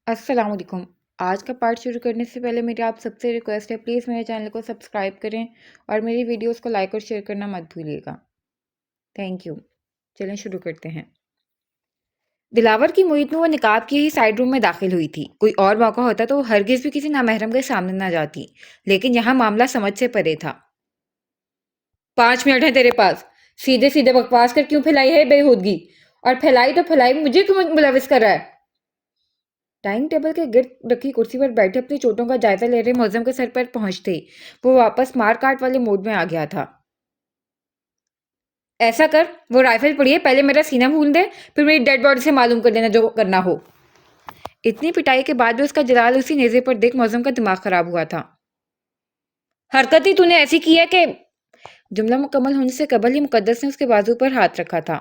السلام علیکم۔ آج کا پارٹ شروع کرنے سے پہلے میری آپ سب سے ریکویسٹ ہے، پلیز میرے چینل کو سبسکرائب کریں اور میری ویڈیوز کو لائک اور شیئر کرنا مت بھولیے گا۔ Thank you. چلیں شروع کرتے ہیں۔ دلاور کی محیط میں وہ نقاب کی ہی سائڈ روم میں داخل ہوئی تھی۔ کوئی اور موقع ہوتا تو وہ ہرگز بھی کسی نامحرم کے سامنے نہ جاتی، لیکن یہاں معاملہ سمجھ سے پرے تھا۔ 5 منٹ ہیں تیرے پاس، سیدھے سیدھے بکواس کر کیوں پھیلائی ہے بے ہودگی؟ اور پھیلائی تو پھیلائی، مجھے کیوں ملوث کر رہا ہے؟ ڈائننگ ٹیبل کے گرد رکھی کرسی پر بیٹھے اپنی چوٹوں کا جائزہ لے رہے معظم کے سر پر پہنچتے وہ واپس مار کاٹ والے موڈ میں آ گیا تھا۔ ایسا کر، وہ رائفل پڑی ہے، پہلے میرا سینہ بھون دے، پھر میری ڈیڈ باڈی سے معلوم کر لینا جو کرنا ہو۔ اتنی پٹائی کے بعد بھی اس کا جلال اسی نیزے پر دیکھ معظم کا دماغ خراب ہوا تھا۔ حرکت ہی تو نے ایسی کی ہے کہ… جملہ مکمل ہونے سے قبل ہی مقدس نے اس کے بازو پر ہاتھ رکھا تھا۔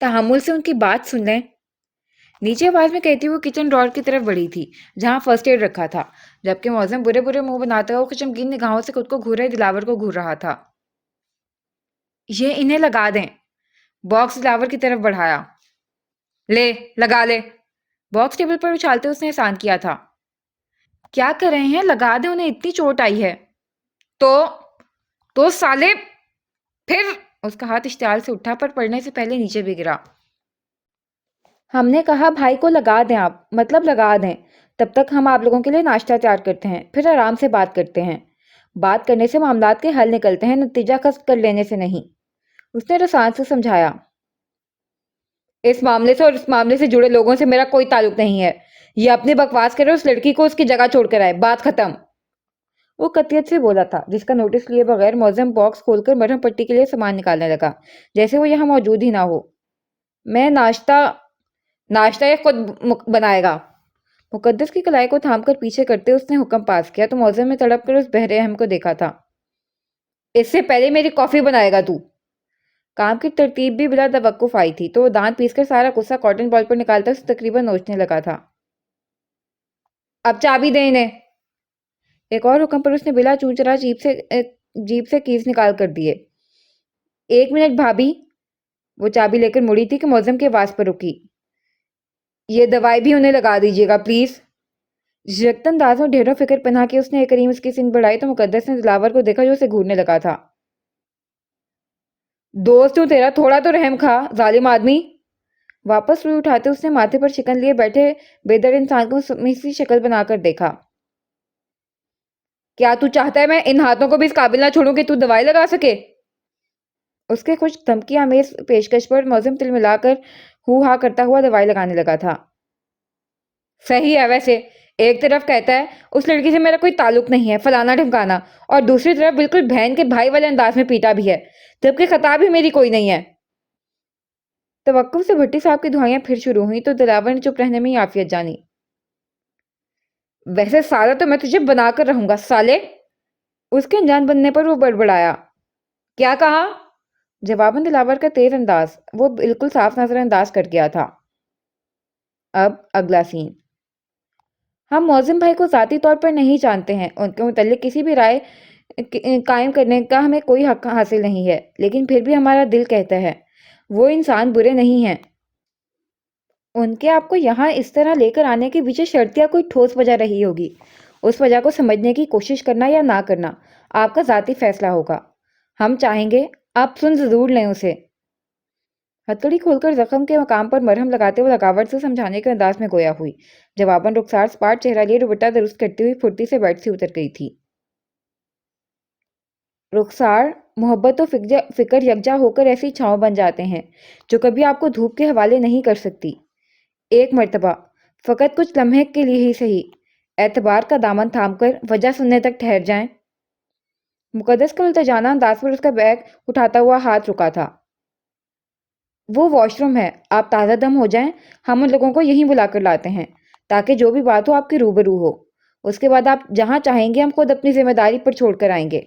تحمل سے ان کی بات سن لیں۔ نیچے آواز میں کہتی وہ کچن ڈرار کی طرف بڑھی تھی جہاں فرسٹ ایڈ رکھا تھا، جبکہ معظم برے برے منہ بناتا ہوا خشمگین نگاہوں سے خود کو گھور رہے دلاور کو گھور رہا تھا۔ یہ انہیں لگا دیں۔ باکس دلاور کی طرف بڑھایا۔ لے لگا لے۔ باکس ٹیبل پر اچھالتے اس نے احسان کیا تھا۔ کیا کر رہے ہیں؟ لگا دیں، انہیں اتنی چوٹ آئی ہے۔ تو سالے پھر… اس کا ہاتھ اشتعال سے اٹھا پر پڑنے سے پہلے نیچے بھی گرا۔ ہم نے کہا بھائی کو لگا دیں، آپ مطلب لگا دیں، تب تک ہم آپ لوگوں کے لیے ناشتہ تیار کرتے ہیں، پھر آرام سے بات کرتے ہیں۔ بات کرنے سے معاملات کے حل نکلتے ہیں، نتیجہ کسب کر لینے سے نہیں۔ اس نے رسان سے سمجھایا۔ اس معاملے سے اور اس معاملے سے جڑے لوگوں سے میرا کوئی تعلق نہیں ہے۔ یہ اپنی بکواس کرے، اس لڑکی کو اس کی جگہ چھوڑ کر آئے، بات ختم۔ وہ قطعیت سے بولا تھا، جس کا نوٹس لیے بغیر معظم باکس کھول کر مرہم پٹی کے لیے سامان نکالنے لگا، جیسے وہ یہاں موجود ہی نہ ہو۔ میں ناشتہ یہ خود بنائے گا۔ مقدس کی کلائی کو تھام کر پیچھے کرتے اس نے حکم پاس کیا تو معظم نے تڑپ کر اس بہرے احم کو دیکھا تھا۔ اس سے پہلے میری کافی بنائے گا تو؟ کام کی ترتیب بھی بلا توقف آئی تھی تو وہ دانت پیس کر سارا غصہ کاٹن بال پر نکالتا اسے تقریباً نوچنے لگا تھا۔ اب چابی دے انہیں۔ ایک اور حکم پر اس نے بلا چونچرا جیب سے کیز نکال کر دیے۔ 1 منٹ بھابھی۔ وہ چابی لے کر مڑی تھی کہ معظم کے آواز پر رکی۔ یہ دوائی بھی انہیں لگا دیجیے گا پلیز۔ جھجکتے انداز میں ڈھیروں فکر پنہا کے اس نے ایک کریم اس کی سن بڑھائی تو مقدس نے دلاور کو دیکھا جو اسے گھورنے لگا تھا۔ دوست ہوں تیرا، تھوڑا تو رحم کھا ظالم آدمی۔ واپس روئی اٹھاتے اس نے ماتھے پر شکن لیے بیٹھے بے در انسان کو سمی سی شکل بنا کر دیکھا۔ کیا تو چاہتا ہے میں ان ہاتھوں کو بھی اس قابل نہ چھوڑوں کہ تو دوائی لگا سکے؟ اس کے کچھ دھمکی آمیز پیشکش پر معظم تل ملا کر ہو ہا کرتا ہوا دوائی لگانے لگا تھا۔ صحیح ہے ویسے، ایک طرف کہتا ہے اس لڑکی سے میرا کوئی تعلق نہیں ہے فلانا ڈھمکانا، اور دوسری طرف بالکل بہن کے بھائی والے انداز میں پیٹا بھی ہے، جبکہ خطا بھی میری کوئی نہیں ہے۔ توقف سے بھٹی صاحب کی دعائیاں پھر شروع ہوئیں تو دلاور نے چپ رہنے میں ہی عافیت جانی۔ ویسے سالہ تو میں تجھے بنا کر رہوں گا سالے۔ اس کے انجان بننے پر وہ بڑبڑایا۔ کیا کہا؟ جواباً دلاور کا تیز انداز وہ بالکل صاف نظر انداز کر گیا تھا۔ اب اگلا سین۔ ہم معظم بھائی کو ذاتی طور پر نہیں جانتے ہیں، ان کے متعلق کسی بھی رائے قائم کرنے کا ہمیں کوئی حق حاصل نہیں ہے، لیکن پھر بھی ہمارا دل کہتا ہے وہ انسان برے نہیں ہیں۔ ان کے آپ کو یہاں اس طرح لے کر آنے کے پیچھے شرط یا کوئی ٹھوس وجہ رہی ہوگی۔ اس وجہ کو سمجھنے کی کوشش کرنا یا نہ کرنا آپ کا ذاتی فیصلہ ہوگا۔ ہم چاہیں گے آپ سن ضرور لیں اسے۔ ہتھکڑی کھول کر زخم کے مقام پر مرہم لگاتے ہوئے لگاوٹ سے سمجھانے کے انداز میں گویا ہوئی۔ جواباً رخسار سپاٹ چہرہ لیے دوپٹہ درست کرتی ہوئی پھرتی سے بیڈ سے اتر گئی تھی۔ رخسار، محبت و فکر یکجا ہو کر ایسی چھاؤں بن جاتے ہیں جو کبھی آپ کو دھوپ کے حوالے نہیں کر سکتی۔ ایک مرتبہ، فقط کچھ لمحے کے لیے ہی صحیح، اعتبار کا دامن تھام کر وجہ سننے تک ٹھہر جائیں۔ مقدس کا التجانہ انداز پر اس کا بیگ اٹھاتا ہوا ہاتھ رکا تھا۔ وہ واش روم ہے، آپ تازہ دم ہو جائیں، ہم ان لوگوں کو یہیں بلا کر لاتے ہیں تاکہ جو بھی بات ہو آپ کے روبرو ہو، اس کے بعد آپ جہاں چاہیں گے ہم خود اپنی ذمہ داری پر چھوڑ کر آئیں گے۔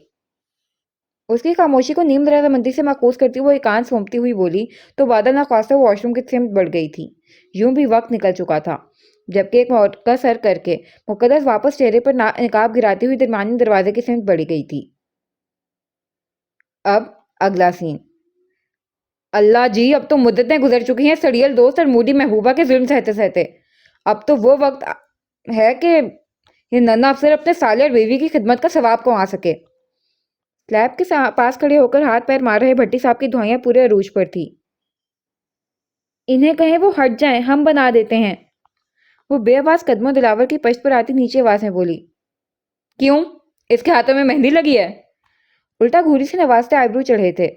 اس کی خاموشی کو نیم رضا مندی سے ماخوذ کرتی ہوئے ایکانت سونپتی ہوئی بولی تو بادل ناخواستہ واش روم کی سمت بڑھ گئی تھی۔ یوں بھی وقت نکل چکا تھا، جبکہ ایک موقع سر کر کے مقدس واپس چہرے پر نقاب گراتی ہوئی درمیانی دروازے کی سمت بڑھی گئی تھی۔ اب اگلا سین۔ اللہ جی، اب تو مدتیں گزر چکی ہیں سڑیل دوست اور مودی محبوبہ کے ظلم سہتے سہتے۔ اب تو وہ وقت ہے کہ یہ ننا افسر اپنے سالے اور بیوی کی خدمت کا ثواب کما سکے۔ سلیب کے پاس کھڑے ہو کر ہاتھ پیر مار رہے بھٹی صاحب کی دھوائیاں پورے عروج پر تھی۔ انہیں کہیں وہ ہٹ جائیں، ہم بنا دیتے ہیں۔ وہ بے آواز قدموں دلاور کی پشت پر آتی نیچے آواز میں بولی۔ کیوں؟ اس کے ہاتھوں میں مہندی لگی ہے؟ الٹا گھوری سے نوازتے آئیبرو چڑھے تھے۔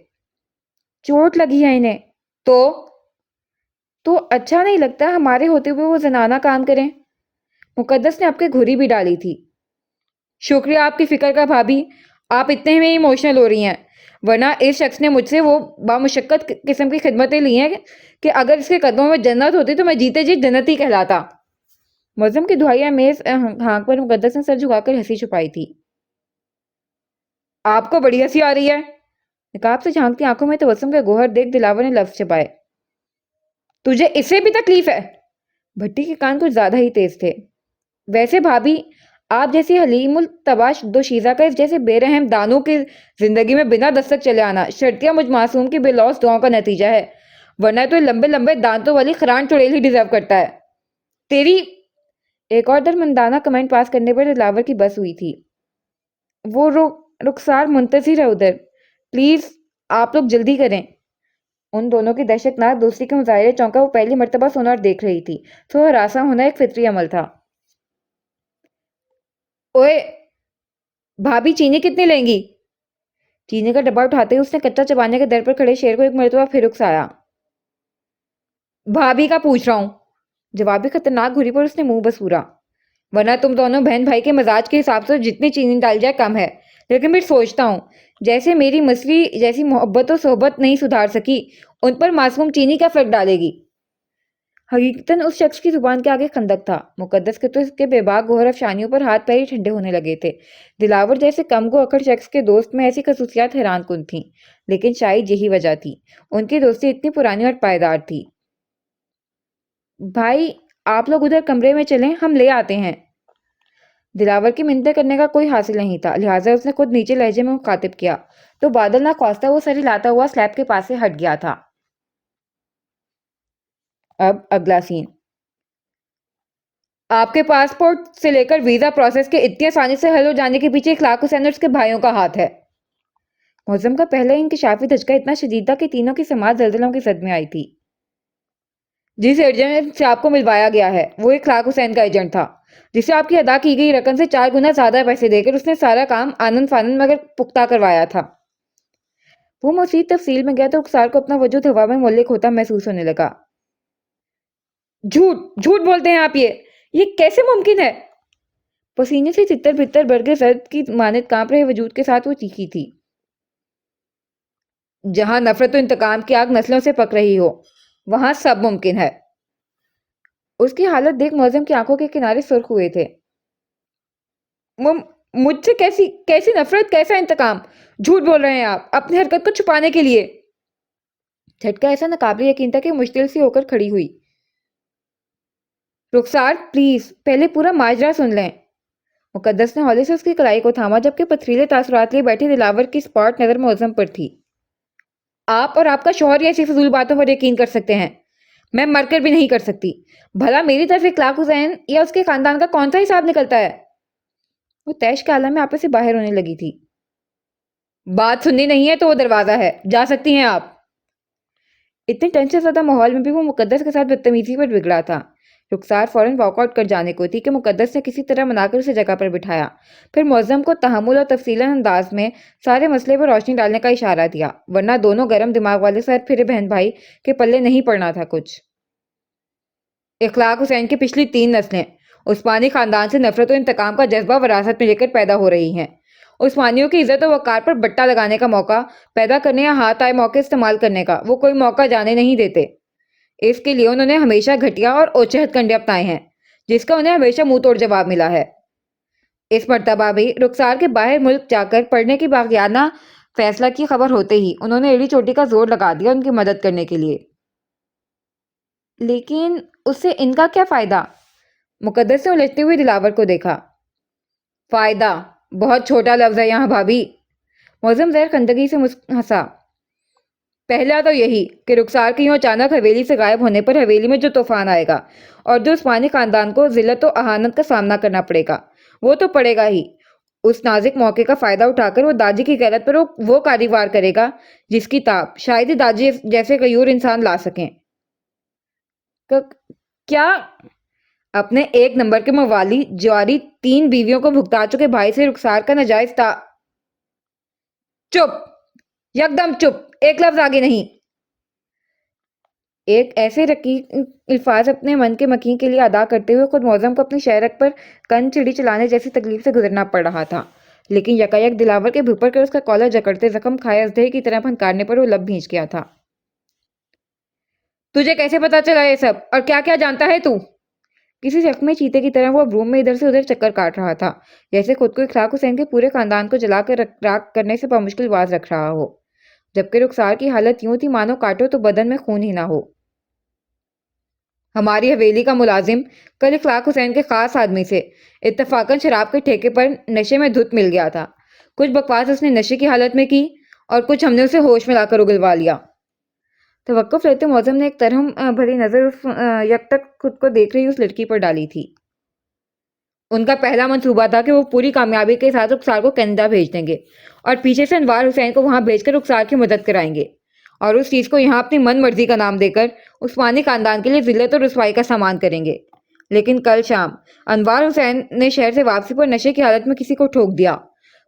چوٹ لگی ہے انہیں۔ تو اچھا نہیں لگتا ہمارے ہوتے ہوئے وہ زنانہ کام کریں؟ مقدس نے آپ کے گھوری بھی ڈالی تھی۔ شکریہ آپ کی فکر کا بھابھی، آپ اتنے میں ایموشنل ہو رہی ہیں، ورنہ اس شخص نے مجھ سے وہ بامشقت قسم کی خدمتیں لی ہیں کہ اگر اس کے قدموں میں جنت ہوتی تو میں جیتے جی جنتی کہلاتا۔ معظم کی دعائیاں میز ہانک پر مقدس نے سر جھکا کر ہنسی چھپائی تھی۔ آپ کو بڑی ہنسی آ رہی ہے؟ نقاب سے جھانکتی آنکھوں میں تبسم کا گوہر دیکھ دلاور نے لفظ چبائے۔ تجھے اس سے بھی تکلیف ہے؟ بھٹی کے کان کچھ زیادہ ہی تیز تھے۔ ویسے بھابھی، آپ جیسی حلیم التباش دوشیزہ کا اس جیسے بے رحم دانوں کی زندگی میں بنا دستک چلے آنا شرطیہ مجھ معصوم کی بے لوث دعاؤں کا نتیجہ ہے، ورنہ تو یہ لمبے لمبے دانتوں والی خران چڑیل ہی ڈیزرو کرتا ہے۔ تیری ایک اور درمندانہ کمنٹ پاس کرنے پر دلاور کی بس ہوئی تھی۔ وہ رخسار منتظر ہے ادھر، پلیز آپ لوگ جلدی کریں۔ ان دونوں کی دہشت ناک دوستی کے مظاہرے چونکا وہ پہلی مرتبہ سنا اور دیکھ رہی تھی، تو ہراساں ہونا ایک فطری عمل تھا۔ اوئے بھابھی، چینی کتنی لیں گی؟ چینی کا ڈبہ اٹھاتے ہی اس نے کچا چبانے کے در پر کھڑے شیر کو ایک مرتبہ پھر اکسایا۔ بھابھی کا پوچھ رہا ہوں، جوابی خطرناک گھوری پر اس نے منہ بسورا۔ ورنہ تم دونوں بہن بھائی کے مزاج کے حساب سے جتنی چینی ڈال جائے کم ہے، لیکن پھر سوچتا ہوں جیسے میری مصری جیسی محبت و صحبت نہیں سدھار سکی، ان پر معصوم چینی کا فرق ڈالے گی۔ حقیقتاً اس شخص کی زبان کے آگے خندق تھا۔ مقدس کے تو اس کے بے باک گوہر افشانیوں پر ہاتھ پیر ہی ٹھنڈے ہونے لگے تھے۔ دلاور جیسے کم گو اکڑ شخص کے دوست میں ایسی خصوصیات حیران کن تھیں، لیکن شاید یہی وجہ تھی، ان کی دوستی اتنی پرانی اور پائیدار تھی۔ بھائی، آپ لوگ ادھر کمرے میں چلیں، ہم لے آتے ہیں۔ دلاور کی منتیں کرنے کا کوئی حاصل نہیں تھا، لہٰذا اس نے خود نیچے لہجے میں مخاطب کیا، تو بادل نہ خواستہ وہ سر ہلاتا ہوا سلیب کے پاس سے ہٹ گیا تھا۔ اب اگلا سین۔ آپ کے پاسپورٹ سے لے کر ویزا پروسیس کے اتنی آسانی سے حل ہو جانے کے پیچھے اخلاق حسین اور اس کے بھائیوں کا ہاتھ ہے۔ معظم کا پہلا انکشافی دھچکا اتنا شدید تھا کہ تینوں کی سماعت زلزلوں کی زد میں آئی تھی۔ جس ایجنٹ سے آپ کو ملوایا گیا ہے وہ اخلاق حسین کا ایجنٹ تھا، جسے آپ کی ادا کی گئی رقم سے 4 گنا زیادہ پیسے دے کر اس نے سارا کام آنند فانند مگر پختہ کروایا تھا۔ وہ مزید تفصیل میں گیا تو رخسار کو اپنا وجود ہوا میں ملک ہوتا محسوس ہونے لگا۔ جھوٹ بولتے ہیں آپ، یہ کیسے ممکن ہے؟ پسینے سے تتر بتر برگے زرد کی مانند کانپ رہے وجود کے ساتھ وہ چیخی تھی۔ جہاں نفرت و انتقام کی آگ نسلوں سے پک رہی ہو، وہاں سب ممکن ہے۔ اس کی حالت دیکھ معظم کی آنکھوں کے کنارے سرخ ہوئے تھے۔ مجھ سے کیسی نفرت، کیسا انتقام؟ جھوٹ بول رہے ہیں آپ اپنی حرکت کو چھپانے کے لیے۔ جھٹکا ایسا ناقابل یقین تھا کہ مشکل سی ہو کر کھڑی ہوئی۔ رخسار پلیز پہلے پورا ماجرا سن لیں۔ مقدس نے ہولے سے اس کی کلائی کو تھاما، جبکہ پتھریلے تاثرات لیے بیٹھی دلاور کی سپاٹ نظر معظم پر تھی۔ آپ اور آپ کا شوہر یہ ایسی فضول باتوں پر یقین کر سکتے ہیں، میں مر کر بھی نہیں کر سکتی۔ بھلا میری طرف اخلاق حسین یا اس کے خاندان کا کون سا حساب نکلتا ہے؟ وہ تیش کے عالم میں آپے سے باہر ہونے لگی تھی۔ بات سننی نہیں ہے تو وہ دروازہ ہے، جا سکتی ہیں آپ۔ اتنے ٹینشن زدہ ماحول میں بھی وہ مقدس کے ساتھ بدتمیزی پر بگڑا تھا۔ رخسار فوراً واک آؤٹ کر جانے کو تھی کہ مقدس نے کسی طرح منا کر اسے جگہ پر بٹھایا، پھر معظم کو تحمل اور تفصیلاً انداز میں سارے مسئلے پر روشنی ڈالنے کا اشارہ دیا، ورنہ دونوں گرم دماغ والے سر پھرے بہن بھائی کے پلے نہیں پڑنا تھا کچھ۔ اخلاق حسین کی پچھلی 3 نسلیں عثمانی خاندان سے نفرت و انتقام کا جذبہ وراثت میں لے کر پیدا ہو رہی ہیں۔ عثمانیوں کی عزت و وقار پر بٹا لگانے کا موقع پیدا کرنے یا ہاتھ آئے موقع استعمال کرنے کا وہ کوئی موقع جانے نہیں دیتے۔ اس کے لیے انہوں نے ہمیشہ گھٹیا اور اوچھے ہتھ کنڈے اپنائے ہیں، جس کا انہیں ہمیشہ منہ توڑ جواب ملا ہے۔ اس مرتبہ بھی رخسار کے باہر ملک جا کر پڑھنے کی باغیانہ فیصلہ کی خبر ہوتے ہی انہوں نے ایڑی چوٹی کا زور لگا دیا ان کی مدد کرنے کے لیے۔ لیکن اس سے ان کا کیا فائدہ؟ مقدس نے الجھتے ہوئے دلاور کو دیکھا۔ فائدہ بہت چھوٹا لفظ ہے یہاں بھابھی۔ معظم زیر خندگی سے ہنسا۔ پہلا تو یہی کہ رخسار کے یوں اچانک حویلی سے غائب ہونے پر حویلی میں جو طوفان آئے گا اور جو عثمانی خاندان کو ذلت و اہانت کا سامنا کرنا پڑے گا وہ تو پڑے گا ہی۔ اس نازک موقع کا فائدہ اٹھا کر وہ داجی کی غیرت پر وہ کاروار کرے گا جس کی تاب شاید ہی داجی جیسے غیور انسان لا سکیں۔ کیا؟ اپنے ایک نمبر کے موالی جواری 3 بیویوں کو بھگتا چکے بھائی سے رخسار کا ناجائز چپ! یکدم چپ! ایک لفظ آگے نہیں۔ ایک ایسے رقیق الفاظ اپنے من کے مکین کے لیے ادا کرتے ہوئے خود معظم کو اپنی شہرک پر کن چڑی چلانے جیسی تکلیف سے گزرنا پڑ رہا تھا، لیکن یکایک دلاور کے بھپڑ کر اس کا کالر جکڑتے زخم کھائے اژدہے کی طرح پھنکارنے پر وہ لب بھینچ گیا تھا۔ تجھے کیسے پتا چلا یہ سب؟ اور کیا کیا جانتا ہے تو؟ کسی زخمی چیتے کی طرح وہ اب روم میں ادھر سے ادھر چکر کاٹ رہا تھا، جیسے خود کو اخلاق حسین کے پورے خاندان کو جلا کر راکھ کرنے سے بمشکل باز رکھ رہا ہو، جبکہ رخسار کی حالت یوں تھی مانو کاٹو تو بدن میں خون ہی نہ ہو۔ ہماری حویلی کا ملازم کل اخلاق حسین کے خاص آدمی سے اتفاقاً شراب کے ٹھیکے پر نشے میں دھت مل گیا تھا۔ کچھ بکواس اس نے نشے کی حالت میں کی اور کچھ ہم نے اسے ہوش میں لا کر اگلوا لیا۔ توقف لیتے معظم نے ایک ترہم بھری نظر اس یک تک خود کو دیکھ رہی اس لڑکی پر ڈالی تھی۔ ان کا پہلا منصوبہ تھا کہ وہ پوری کامیابی کے ساتھ رخسار کو کینیڈا بھیج دیں گے اور پیچھے سے انوار حسین کو وہاں بھیج کر رخسار کی مدد کرائیں گے اور اس چیز کو یہاں اپنی من مرضی کا نام دے کر عثمانی خاندان کے لیے ذلت اور رسوائی کا سامان کریں گے۔ لیکن کل شام انوار حسین نے شہر سے واپسی پر نشے کی حالت میں کسی کو ٹھوک دیا۔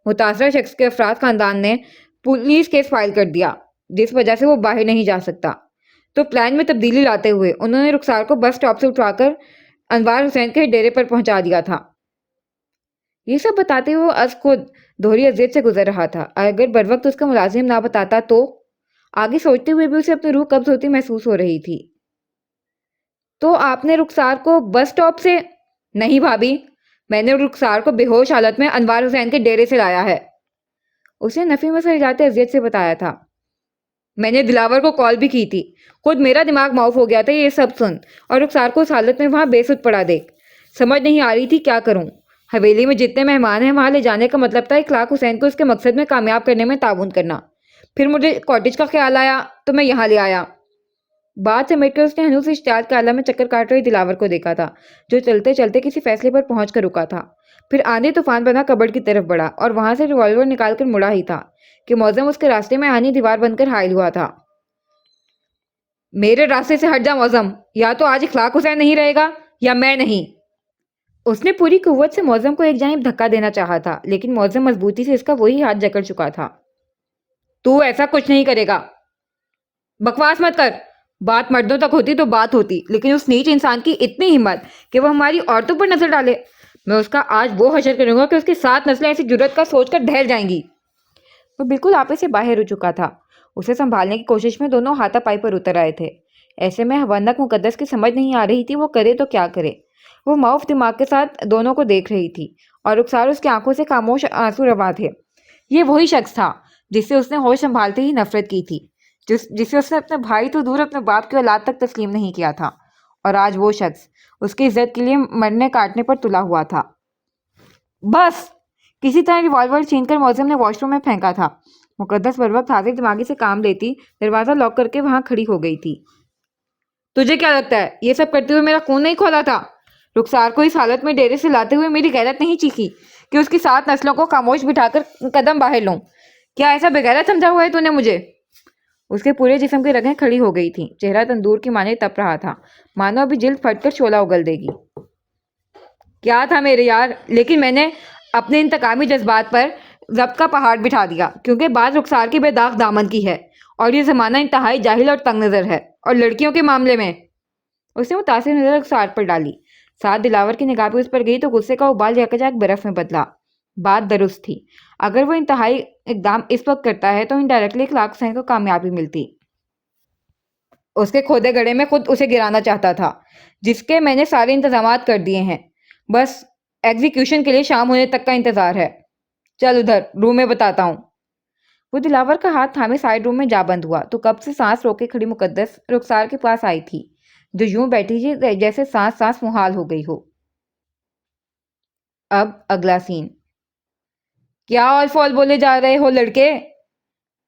متاثرہ شخص کے افراد خاندان نے پولیس کیس فائل کر دیا، جس وجہ سے وہ باہر نہیں جا سکتا۔ تو پلان میں تبدیلی لاتے ہوئے انہوں نے رخسار کو بس اسٹاپ سے اٹھا کر انوار حسین کے ڈیرے پر پہنچا دیا تھا۔ یہ سب بتاتے ہوئے از خود دوہری اذیت سے گزر رہا تھا۔ اگر بر وقت اس کا ملازم نہ بتاتا تو آگے سوچتے ہوئے بھی اسے اپنی روح قبض ہوتی محسوس ہو رہی تھی۔ تو آپ نے رخسار کو بس اسٹاپ سے؟ نہیں بھابھی، میں نے رخسار کو بے ہوش حالت میں انوار حسین کے ڈیرے سے لایا ہے، اسے نفی میں سر جاتے اذیت سے بتایا تھا۔ میں نے دلاور کو کال بھی کی تھی، خود میرا دماغ معاف ہو گیا تھا یہ سب سن اور رخسار کو اس حالت میں وہاں بے سود پڑا دیکھ۔ سمجھ نہیں آ رہی تھی کیا کروں۔ حویلی میں جتنے مہمان ہیں وہاں لے جانے کا مطلب تھا اخلاق حسین کو اس کے مقصد میں کامیاب کرنے میں تعاون کرنا۔ پھر مجھے کاٹیج کا خیال آیا تو میں یہاں لے آیا۔ بات سمیٹ کر اس نے ہنوز اشتعال کے عالم میں چکر کاٹ رہی دلاور کو دیکھا تھا، جو چلتے چلتے کسی فیصلے پر پہنچ کر رکا تھا۔ پھر آندھی طوفان بنا کبڑ کی طرف بڑھا اور وہاں سے ریوالور نکال کر مڑا ہی تھا کہ معظم اس کے راستے میں آنی دیوار بن کر حائل ہوا تھا۔ میرے راستے سے ہٹ جا معظم، یا تو آج اخلاق حسین نہیں رہے گا یا میں نہیں۔ اس نے پوری قوت سے معظم کو ایک جانب دھکا دینا چاہا تھا، لیکن معظم مضبوطی سے اس کا وہی ہاتھ جکڑ چکا تھا۔ تو ایسا کچھ نہیں کرے گا۔ بکواس مت کر، بات مردوں تک ہوتی تو بات ہوتی، لیکن اس نیچ انسان کی اتنی ہمت کہ وہ ہماری عورتوں پر نظر ڈالے، میں اس کا آج وہ حشر کروں گا کہ اس کی 7 نسلیں ایسی جرات کا سوچ کر ڈھل جائیں گی۔ وہ بالکل آپے سے باہر ہو چکا تھا، اسے سنبھالنے کی کوشش میں دونوں ہاتھا پائی پر اتر آئے تھے۔ ایسے میں حوندق مقدس کی سمجھ نہیں آ رہی تھی وہ کرے تو کیا کرے۔ وہ معاف دماغ کے ساتھ دونوں کو دیکھ رہی تھی اور رخسار اس کی آنکھوں سے خاموش آنسو روا تھے۔ یہ وہی شخص تھا جس سے اس نے ہوش سنبھالتے ہی نفرت کی تھی، جسے اس نے اپنے بھائی تو دور اپنے باپ کی اولاد تک تسلیم نہیں کیا تھا، اور آج وہ شخص اس کی عزت کے لیے مرنے کاٹنے پر تلا ہوا تھا۔ بس! کسی طرح ریوالور چھین کر معظم نے واش روم میں پھینکا تھا۔ مقدس بر وقت حاضر دماغی سے کام لیتی دروازہ لاک کر کے وہاں کھڑی ہو گئی تھی۔ تجھے کیا لگتا ہے یہ سب کرتے ہوئے میرا خون نہیں کھولا تھا؟ رخسار کو اس حالت میں ڈیرے سے لاتے ہوئے میری غیرت نہیں چیخی کہ اس کی 7 نسلوں کو خاموش بٹھا کر قدم باہر لوں؟ کیا ایسا بغیرت سمجھا ہوا ہے تو نے مجھے؟ اس کے پورے جسم کی رگیں کھڑی ہو گئی تھیں، چہرہ تندور کی مانند تپ رہا تھا، مانو ابھی جلد پھٹ کر شعلہ اگل دے گی۔ کیا تھا میرے یار، لیکن میں نے اپنے انتقامی جذبات پر ضبط کا پہاڑ بٹھا دیا، کیونکہ بات رخسار کی بے داغ دامن کی ہے اور یہ زمانہ انتہائی جاہل اور تنگ نظر ہے، اور لڑکیوں کے معاملے میں۔ اس نے متاثر نظر رخسار پر ڈالی، ساتھ دلاور کی نگاہ بھی اس پر گئی تو غصے کا ابال یکجا برف میں بدلا۔ بات درست تھی، اگر وہ انتہائی اقدام اس وقت کرتا ہے تو انڈائریکٹلی اخلاق حسین کو کامیابی ملتی۔ اس کے کھودے گڑھے میں خود اسے گرانا چاہتا تھا، جس کے میں نے سارے انتظامات کر دیے ہیں، بس ایگزیکیوشن کے لیے شام ہونے تک کا انتظار ہے۔ چل ادھر روم میں بتاتا ہوں۔ وہ دلاور کا ہاتھ تھامے سائڈ روم میں جا بند ہوا تو کب سے سانس روکے کھڑی مقدس رخسار کے پاس آئی تھی، جو یوں بیٹھی تھی جیسے سانس محال ہو گئی ہو۔ اب اگلا سین۔ کیا آل فال بولے جا رہے ہو لڑکے؟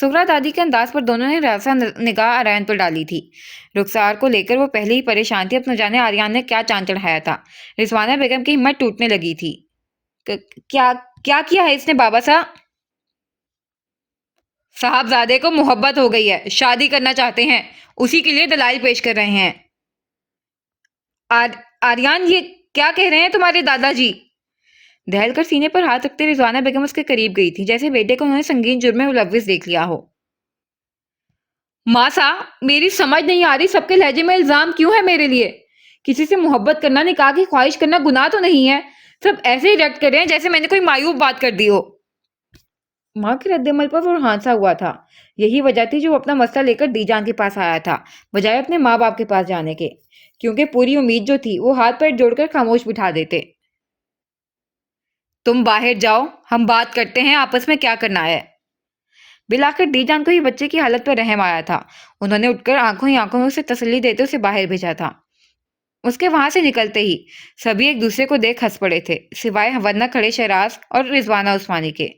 سغرا دادی کے انداز پر دونوں نے راسا نگاہ آریان پر ڈالی تھی۔ رخسار کو لے کر وہ پہلے ہی پریشان تھی، اب نہ جانے آریان نے کیا چاند چڑھایا تھا۔ رضوانہ بیگم کی ہمت ٹوٹنے لگی تھی۔ کیا کیا ہے اس نے بابا صاحبزادے کو محبت ہو گئی ہے، شادی کرنا چاہتے ہیں، اسی کے لیے دلائل پیش کر رہے ہیں۔ آریان یہ کیا کہہ رہے ہیں تمہارے دادا جی؟ دہل کر سینے پر ہاتھ رکھتے رضوانہ بیگم اس کے قریب گئی تھی، جیسے بیٹے کو انہوں نے سنگین جرم میں ملوث دیکھ لیا ہو۔ ماں صاحب، میری سمجھ نہیں آ رہی سب کے لہجے میں الزام کیوں ہے میرے لیے؟ کسی سے محبت کرنا، نکاح کی خواہش کرنا گناہ تو نہیں ہے، سب ایسے ہی ریئیکٹ کر رہے ہیں جیسے میں نے کوئی معیوب بات کر دی ہو۔ ماں کے رد عمل پر وہ ہانسا ہوا تھا۔ یہی وجہ تھی جو وہ اپنا مسئلہ لے کر دی جان کے پاس آیا تھا، بجائے اپنے ماں باپ کے پاس جانے کے، کیونکہ پوری امید جو تھی وہ ہاتھ پیر جوڑ کر خاموش بٹھا دیتے۔ تم باہر جاؤ، ہم بات کرتے ہیں آپس میں کیا کرنا ہے۔ بلاخر دی جان کو ہی بچے کی حالت پر رحم آیا تھا۔ انہوں نے اٹھ کر آنکھوں ہی آنکھوں میں اسے تسلی دیتے اسے باہر بھیجا تھا۔ اس کے وہاں سے نکلتے ہی سبھی ایک دوسرے کو دیکھ ہنس پڑے تھے، سوائے ورنہ کھڑے شہراز اور رضوانہ عثمانی کے۔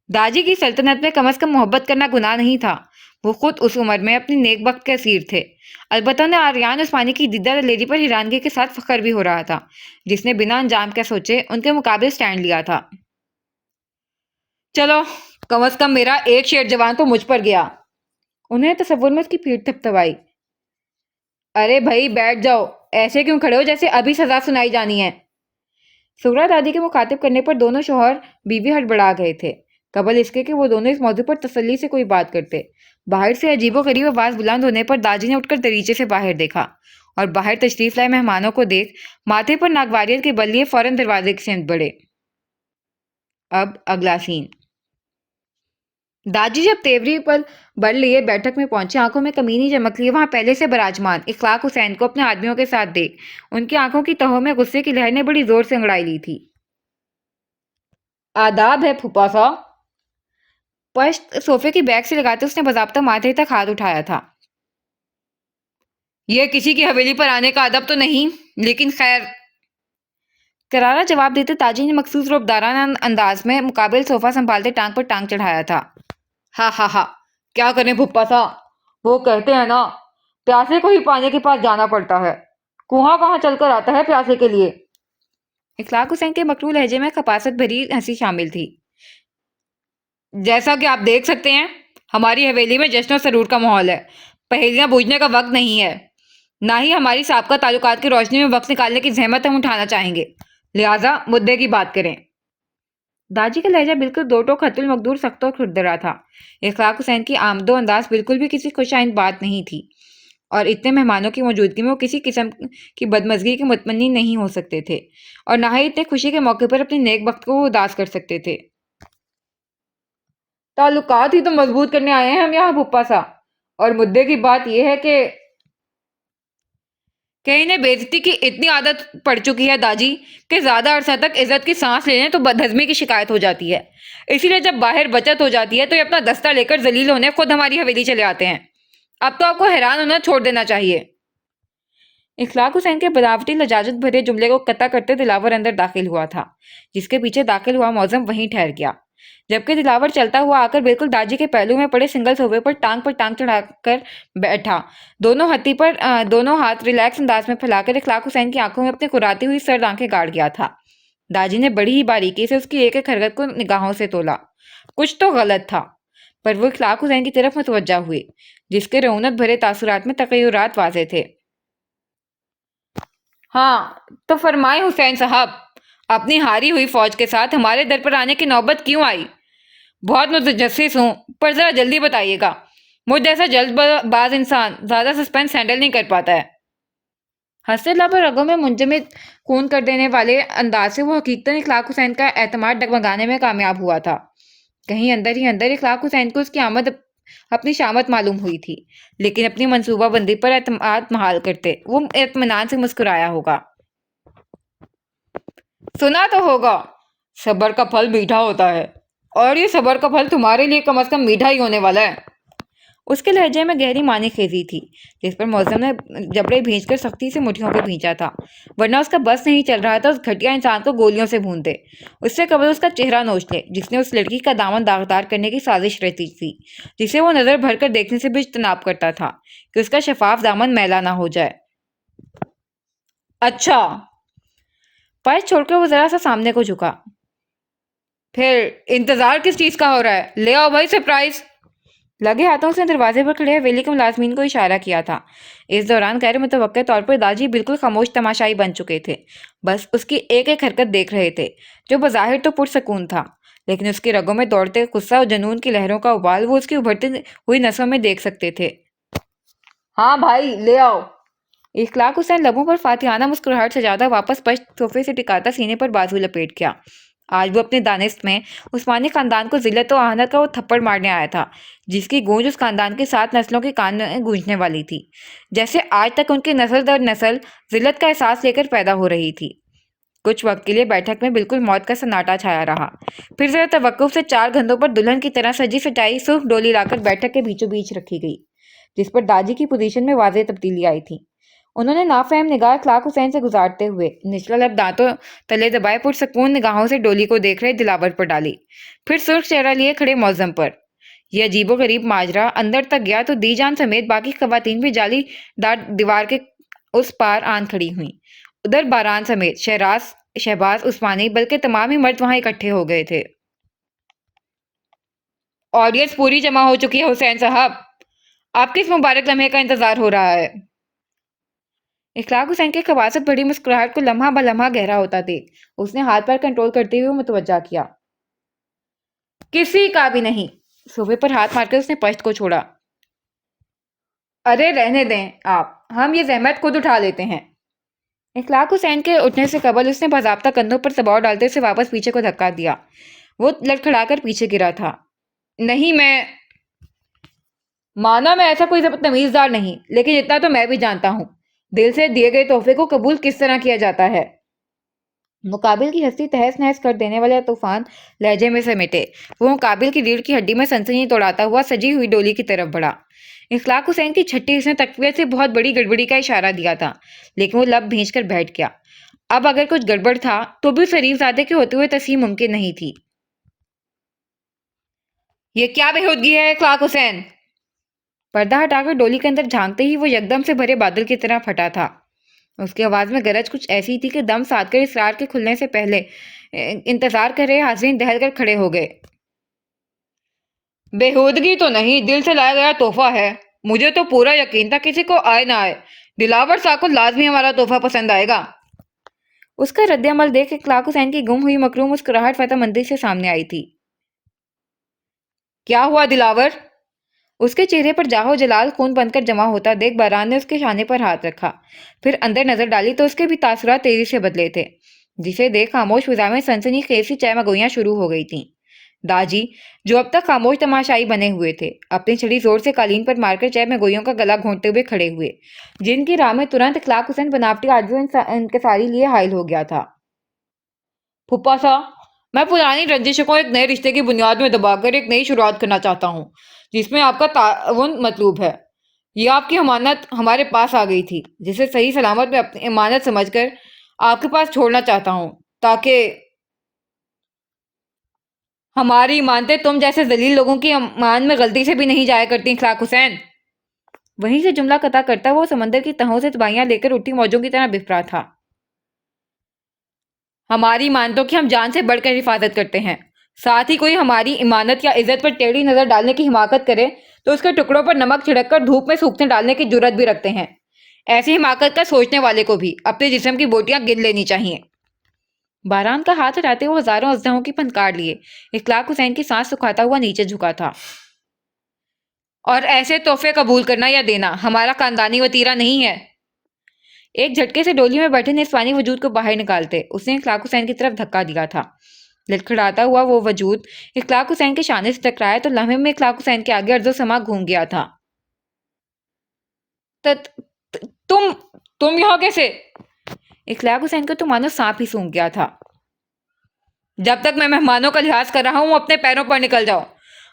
داجی کی سلطنت میں کم از کم محبت کرنا گناہ نہیں تھا۔ وہ خود اس عمر میں اپنی نیک بخت کے اسیر تھے۔ البتہ انہیں آریان عثمانی کی دیدہ دلیری پر حیرانگی کے ساتھ فخر بھی ہو رہا تھا، جس نے بنا انجام کے سوچے ان کے مقابلے سٹینڈ لیا تھا۔ چلو، کم از کم میرا ایک شیر جوان تو مجھ پر گیا۔ انہوں نے تصور میں اس کی پیٹھ تھپتھپائی۔ ارے بھائی بیٹھ جاؤ، ایسے کیوں کھڑے ہو جیسے ابھی سزا سنائی جانی ہے؟ سغرا دادی کے مخاطب کرنے پر دونوں شوہر بیوی ہڑبڑا گئے تھے، قبل اس کے کہ وہ دونوں اس موضوع پر تسلی سے کوئی بات کرتے۔ باہر سے عجیب و غریب آواز بلند ہونے پر داجی نے اٹھ کر دریچے سے باہر دیکھا، اور باہر تشریف لائے مہمانوں کو دیکھ ماتھے پر ناگواریت کے بل لیے فوراً دروازے کی سمت بڑھے۔ اب اگلا سین۔ داجی جب تیوری پر بڑھ لیے بیٹھک میں پہنچے، آنکھوں میں کمینی چمک لیے وہاں پہلے سے براجمان اخلاق حسین کو اپنے آدمیوں کے ساتھ دیکھ ان کی آنکھوں کی تہوں میں غصے کی لہر نے بڑی زور سے انگڑائی لی تھی۔ آداب ہے پھوپھا صاحب۔ پشت صوفے کی بیک سے لگاتے اس نے باضابطہ ماتھے تک ہاتھ اٹھایا تھا۔ یہ کسی کی حویلی پر آنے کا ادب تو نہیں، لیکن خیر۔ کرارا جواب دیتے تاجی نے مخصوص رعبدارانہ انداز میں مقابل صوفہ سنبھالتے ٹانگ پر ٹانگ چڑھایا تھا۔ ہا ہا ہا، کیا کریں پھوپھا صاحب، وہ کہتے ہیں نا، پیاسے کو ہی پانی کے پاس جانا پڑتا ہے، کنواں کہاں چل کر آتا ہے پیاسے کے لیے۔ اخلاق حسین کے مکروہ لہجے میں خباثت بھری ہنسی شامل تھی۔ جیسا کہ آپ دیکھ سکتے ہیں، ہماری حویلی میں جشن و سرور کا ماحول ہے، پہیلیاں بوجھنے کا وقت نہیں ہے، نہ ہی ہماری سابقہ تعلقات کی روشنی میں وقت نکالنے کی زحمت ہم اٹھانا چاہیں گے، لہٰذا مدعے کی بات کریں۔ داجی کا لہجہ بالکل دو ٹوک خط المقدور سخت اور کھردرا تھا۔ اخلاق حسین کی آمد و انداز بالکل بھی کسی خوش آئند بات نہیں تھی، اور اتنے مہمانوں کی موجودگی میں وہ کسی قسم کی بدمزگی کے متمنی نہیں ہو سکتے تھے، اور نہ ہی اتنے خوشی کے موقع پر اپنی نیک بخت کو وہ اداس کر سکتے تھے۔ تعلقات ہی تو مضبوط کرنے آئے ہیں ہم یہاں پھوپھا صاحب، اور مدعے کی بات یہ ہے کہ انہیں بے عزتی کی اتنی عادت پڑ چکی ہے داجی کہ زیادہ عرصہ تک عزت کی سانس لینے تو بدہضمی کی شکایت ہو جاتی ہے، اسی لیے جب باہر بچت ہو جاتی ہے تو یہ اپنا دستہ لے کر ذلیل ہونے خود ہماری حویلی چلے آتے ہیں۔ اب تو آپ کو حیران ہونا چھوڑ دینا چاہیے۔ اخلاق حسین کے بناوٹی لجاجت بھرے جملے کو قطع کرتے دلاور اندر داخل ہوا تھا، جس کے پیچھے داخل ہوا معظم وہیں ٹھہر گیا، جبکہ دلاور چلتا ہوا آ کر بالکل داجی کے پہلو میں پڑے سنگل صوفے پر ٹانگ چڑھا کر بیٹھا، دونوں ہاتھ ریلیکس انداز میں پھیلا کر اخلاق حسین کی آنکھوں میں اپنی کراتی ہوئی سرد آنکھیں گاڑ گیا تھا۔ داجی نے بڑی ہی باریکی سے اس کی ایک ایک حرکت کو نگاہوں سے تولا۔ کچھ تو غلط تھا، پر وہ اخلاق حسین کی طرف متوجہ ہوئے، جس کے رعونت بھرے تاثرات میں تغیرات واضح تھے۔ ہاں تو فرمائیں حسین صاحب، اپنی ہاری ہوئی فوج کے ساتھ ہمارے در پر آنے کی نوبت کیوں آئی؟ بہت متجسس ہوں، پر ذرا جلدی بتائیے گا، مجھ جیسا جلد باز انسان زیادہ سسپینس ہینڈل نہیں کر پاتا ہے۔ ہنستے لب اور رگوں میں منجمد خون کر دینے والے انداز سے وہ حقیقتاً اخلاق حسین کا اعتماد ڈگمگانے میں کامیاب ہوا تھا۔ کہیں اندر ہی اندر اخلاق حسین کو اس کی آمد اپنی شامت معلوم ہوئی تھی، لیکن اپنی منصوبہ بندی پر اعتماد محال کرتے وہ اطمینان سے مسکرایا ہوگا۔ سنا تو ہوگا، صبر کا پھل میٹھا ہوتا ہے، اور یہ صبر کا پھل تمہارے لیے کم از کم میٹھا ہی ہونے والا ہے۔ اس کے لہجے میں گہری معنی خیزی تھی، جس پر معظم نے جبڑے بھینچ کر سختی سے مٹھیوں پہ بھینچا تھا، ورنہ اس کا بس نہیں چل رہا تھا اس گھٹیا انسان کو گولیوں سے بھون دے، اس سے قبل اس کا چہرہ نوچ لے، جس نے اس لڑکی کا دامن داغدار کرنے کی سازش رہتی تھی، جسے وہ نظر بھر کر دیکھنے سے بھی اجتناب کرتا تھا کہ اس کا شفاف دامن میلا نہ ہو جائے۔ اچھا، پائے چھوڑ کر وہ ذرا سا سامنے کو جھکا۔ پھر انتظار کس چیز کا ہو رہا ہے؟ لے آؤ بھائی سرپرائز۔ لگے ہاتھوں سے دروازے پر کھڑے حویلی کے ملازمین کو اشارہ کیا تھا۔ اس دوران غیر متوقع طور پر داجی بالکل خاموش تماشائی بن چکے تھے، بس اس کی ایک ایک حرکت دیکھ رہے تھے، جو بظاہر تو پرسکون تھا، لیکن اس کی رگوں میں دوڑتے غصہ اور جنون کی لہروں کا ابال وہ اس کی ابھرتی ہوئی نسوں میں دیکھ سکتے تھے۔ ہاں بھائی لے آؤ۔ اخلاق حسین لبوں پر فاتحانہ مسکراہٹ سجادہ واپس پشت صوفے سے ٹکاتا سینے پر بازو لپیٹ گیا۔ آج وہ اپنے دانست میں عثمانی خاندان کو ذلت و اہانت کا وہ تھپڑ مارنے آیا تھا، جس کی گونج اس خاندان کی 7 نسلوں کے کان میں گونجنے والی تھی، جیسے آج تک ان کی نسل در نسل ذلت کا احساس لے کر پیدا ہو رہی تھی۔ کچھ وقت کے لیے بیٹھک میں بالکل موت کا سناٹا چھایا رہا، پھر ذرا توقف سے 4 گھندوں پر دلہن کی طرح سجی سجائی سرخ ڈولی لا کر بیٹھک کے بیچوں بیچ رکھی گئی، جس پر داجی کی پوزیشن میں واضح تبدیلی آئی تھی۔ انہوں نے نافہم نگاہ اخلاق حسین سے گزارتے ہوئے نچلا لب دانتوں تلے دبائے پرسکون نگاہوں سے ڈولی کو دیکھ رہے دلاور پر ڈالی، پھر سرخ چہرہ لیے کھڑے معظم پر۔ یہ عجیب و غریب ماجرا اندر تک گیا تو دی جان سمیت باقی خواتین بھی جالی دار دیوار کے اس پار آن کھڑی ہوئیں۔ ادھر باران سمیت شہباز عثمانی بلکہ تمام ہی مرد وہاں اکٹھے ہو گئے تھے۔ آڈینس پوری جمع ہو چکی ہے حسین صاحب، آپ کے اس مبارک لمحے کا انتظار ہو رہا ہے۔ اخلاق حسین کے خباثت بڑی مسکراہٹ کو لمحہ بلمحہ گہرا ہوتا دیکھ اس نے ہاتھ پیر کنٹرول کرتے ہوئے متوجہ کیا۔ کسی کا بھی نہیں۔ صوفے پر ہاتھ مار کر اس نے پشت کو چھوڑا۔ ارے رہنے دیں آپ، ہم یہ زحمت خود اٹھا لیتے ہیں۔ اخلاق حسین کے اٹھنے سے قبل اس نے باضابطہ کندھوں پر دباؤ ڈالتے اسے واپس پیچھے کو دھکا دیا۔ وہ لڑکھڑا کر پیچھے گرا تھا۔ نہیں مانا میں ایسا کوئی تمیزدار نہیں، لیکن اتنا تو میں بھی جانتا ہوں دل سے دیے گئے تحفے کو قبول کس طرح کیا جاتا ہے۔ مقابل کی ہستی تہس نہس کر دینے والے طوفان لہجے میں سمیٹے وہ مقابل کی ریڑھ کی ہڈی میں سنسنی توڑاتا ہوا سجی ہوئی ڈولی کی طرف بڑھا۔ اخلاق حسین کی چھٹی اس نے تقویت سے بہت بڑی گڑبڑی کا اشارہ دیا تھا، لیکن وہ لب بھینچ کر بیٹھ گیا۔ اب اگر کچھ گڑبڑ تھا تو بھی شریف زادے کے ہوتے ہوئے تصحیح ممکن نہیں تھی۔ یہ کیا بےہودگی ہے اخلاق حسین؟ پردہ ہٹا کر ڈولی کے اندر جھانکتے ہی وہ یکدم سے بھرے بادل کی طرح پھٹا تھا۔ اس کی آواز میں گرج کچھ ایسی تھی کہ دم ساتھ کر اسرار کے کھلنے سے پہلے انتظار کر رہے حاضرین دہل کر کھڑے ہو گئے۔ بےہودگی تو نہیں، دل سے لایا گیا تحفہ ہے۔ مجھے تو پورا یقین تھا کسی کو آئے نہ آئے دلاور صاحب کو لازمی ہمارا تحفہ پسند آئے گا۔ اس کا رد عمل دیکھ اخلاق حسین کی گم ہوئی مکروم مسکراہٹ فتح مندی سے سامنے آئی تھی۔ کیا ہوا دلاور؟ اس کے چہرے پر جاہ و جلال خون بن کر جمع ہوتا دیکھ باران نے اس کے شانے پر ہاتھ رکھا، پھر اندر نظر ڈالی تو اس کے بھی تاثرات تیزی سے بدلے تھے، جسے دیکھ خاموش فضا میں سنسنی خیز سی چہمگوئیاں شروع ہو گئی تھیں۔ داجی جو اب تک خاموش تماشائی بنے ہوئے تھے اپنی چھڑی زور سے قالین پر مار کر چہمگوئیوں کا گلا گھونٹتے ہوئے کھڑے ہوئے، جن کی راہ میں ترنت اخلاق حسین بناوٹی عاجز و انکساری لیے حائل ہو گیا تھا۔ پھپھا سا، میں پرانی رنجشوں کو ایک نئے رشتے کی بنیاد میں دبا کر ایک نئی شروعات کرنا چاہتا ہوں، جس میں آپ کا تعاون مطلوب ہے۔ یہ آپ کی امانت ہمارے پاس آ گئی تھی، جسے صحیح سلامت میں اپنی امانت سمجھ کر آپ کے پاس چھوڑنا چاہتا ہوں، تاکہ ہماری امانتیں تم جیسے ذلیل لوگوں کی امان میں غلطی سے بھی نہیں جایا کرتی اخلاق حسین۔ وہیں سے جملہ قطع کرتا وہ سمندر کی تہوں سے تباہیاں لے کر اٹھی موجوں کی طرح بفرا تھا۔ ہماری امانتوں کی ہم جان سے بڑھ کر حفاظت کرتے ہیں، ساتھ ہی کوئی ہماری امانت یا عزت پر ٹیڑھی نظر ڈالنے کی حماقت کرے تو اس کے ٹکڑوں پر نمک چھڑک کر دھوپ میں سوکھنے ڈالنے کی جرات بھی رکھتے ہیں۔ ایسی حماقت کا سوچنے والے کو بھی اپنے جسم کی بوٹیاں گن لینی چاہیے۔ باران کا ہاتھ ہٹاتے وہ ہزاروں اژدہوں کی پھنکار لیے اخلاق حسین کی سانس سکھاتا ہوا نیچے جھکا تھا۔ اور ایسے تحفے قبول کرنا یا دینا ہمارا خاندانی وتیرہ نہیں ہے۔ ایک جھٹکے سے ڈولی میں بیٹھے نسوانی وجود کو باہر نکالتے اس نے اخلاق حسین کی طرف دھکا دیا تھا۔ لڑکھڑاتا ہوا وہ وجود اخلاق حسین کے شانے سے ٹکرایا تو لمحے میں اخلاق حسین کے آگے ارض و سما گھوم گیا تھا۔ تم یہاں کیسے؟ اخلاق حسین کو تو مانو سانپ ہی سونگھ گیا تھا۔ جب تک میں مہمانوں کا لحاظ کر رہا ہوں اپنے پیروں پر نکل جاؤ،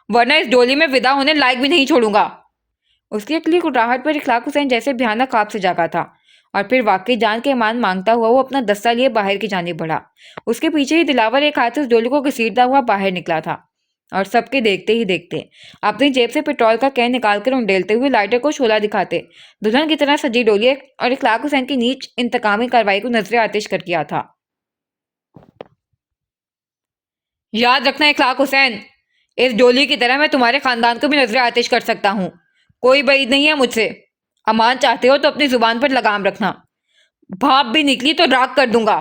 ورنہ اس ڈولی میں ودا ہونے لائق بھی نہیں چھوڑوں گا۔ اس کی اکلی کٹراہٹ پر اخلاق حسین جیسے بھیانک خواب سے جاگا تھا، اور پھر واقعی جان کے ایمان مانگتا ہوا وہ اپنا دستہ لیے باہر کی جانب بڑھا۔ اس کے پیچھے ہی دلاور ایک ہاتھ سے اس ڈولی کو گھسیٹتا ہوا باہر نکلا تھا، اور سب کے دیکھتے ہی دیکھتے اپنی جیب سے پٹرول کا کین نکال کر انڈیلتے ہوئے لائٹر کو شعلہ دکھاتے دلہن کی طرح سجی ڈولی اور اخلاق حسین کی نیچ انتقامی کارروائی کو نظر آتش کر کیا تھا۔ یاد رکھنا اخلاق حسین، اس ڈولی کی طرح میں تمہارے خاندان کو بھی نظر آتش کر سکتا ہوں، کوئی بعید نہیں ہے مجھ سے۔ امان چاہتے ہو تو اپنی زبان پر لگام رکھنا، بھاپ بھی نکلی تو راکھ کر دوں گا۔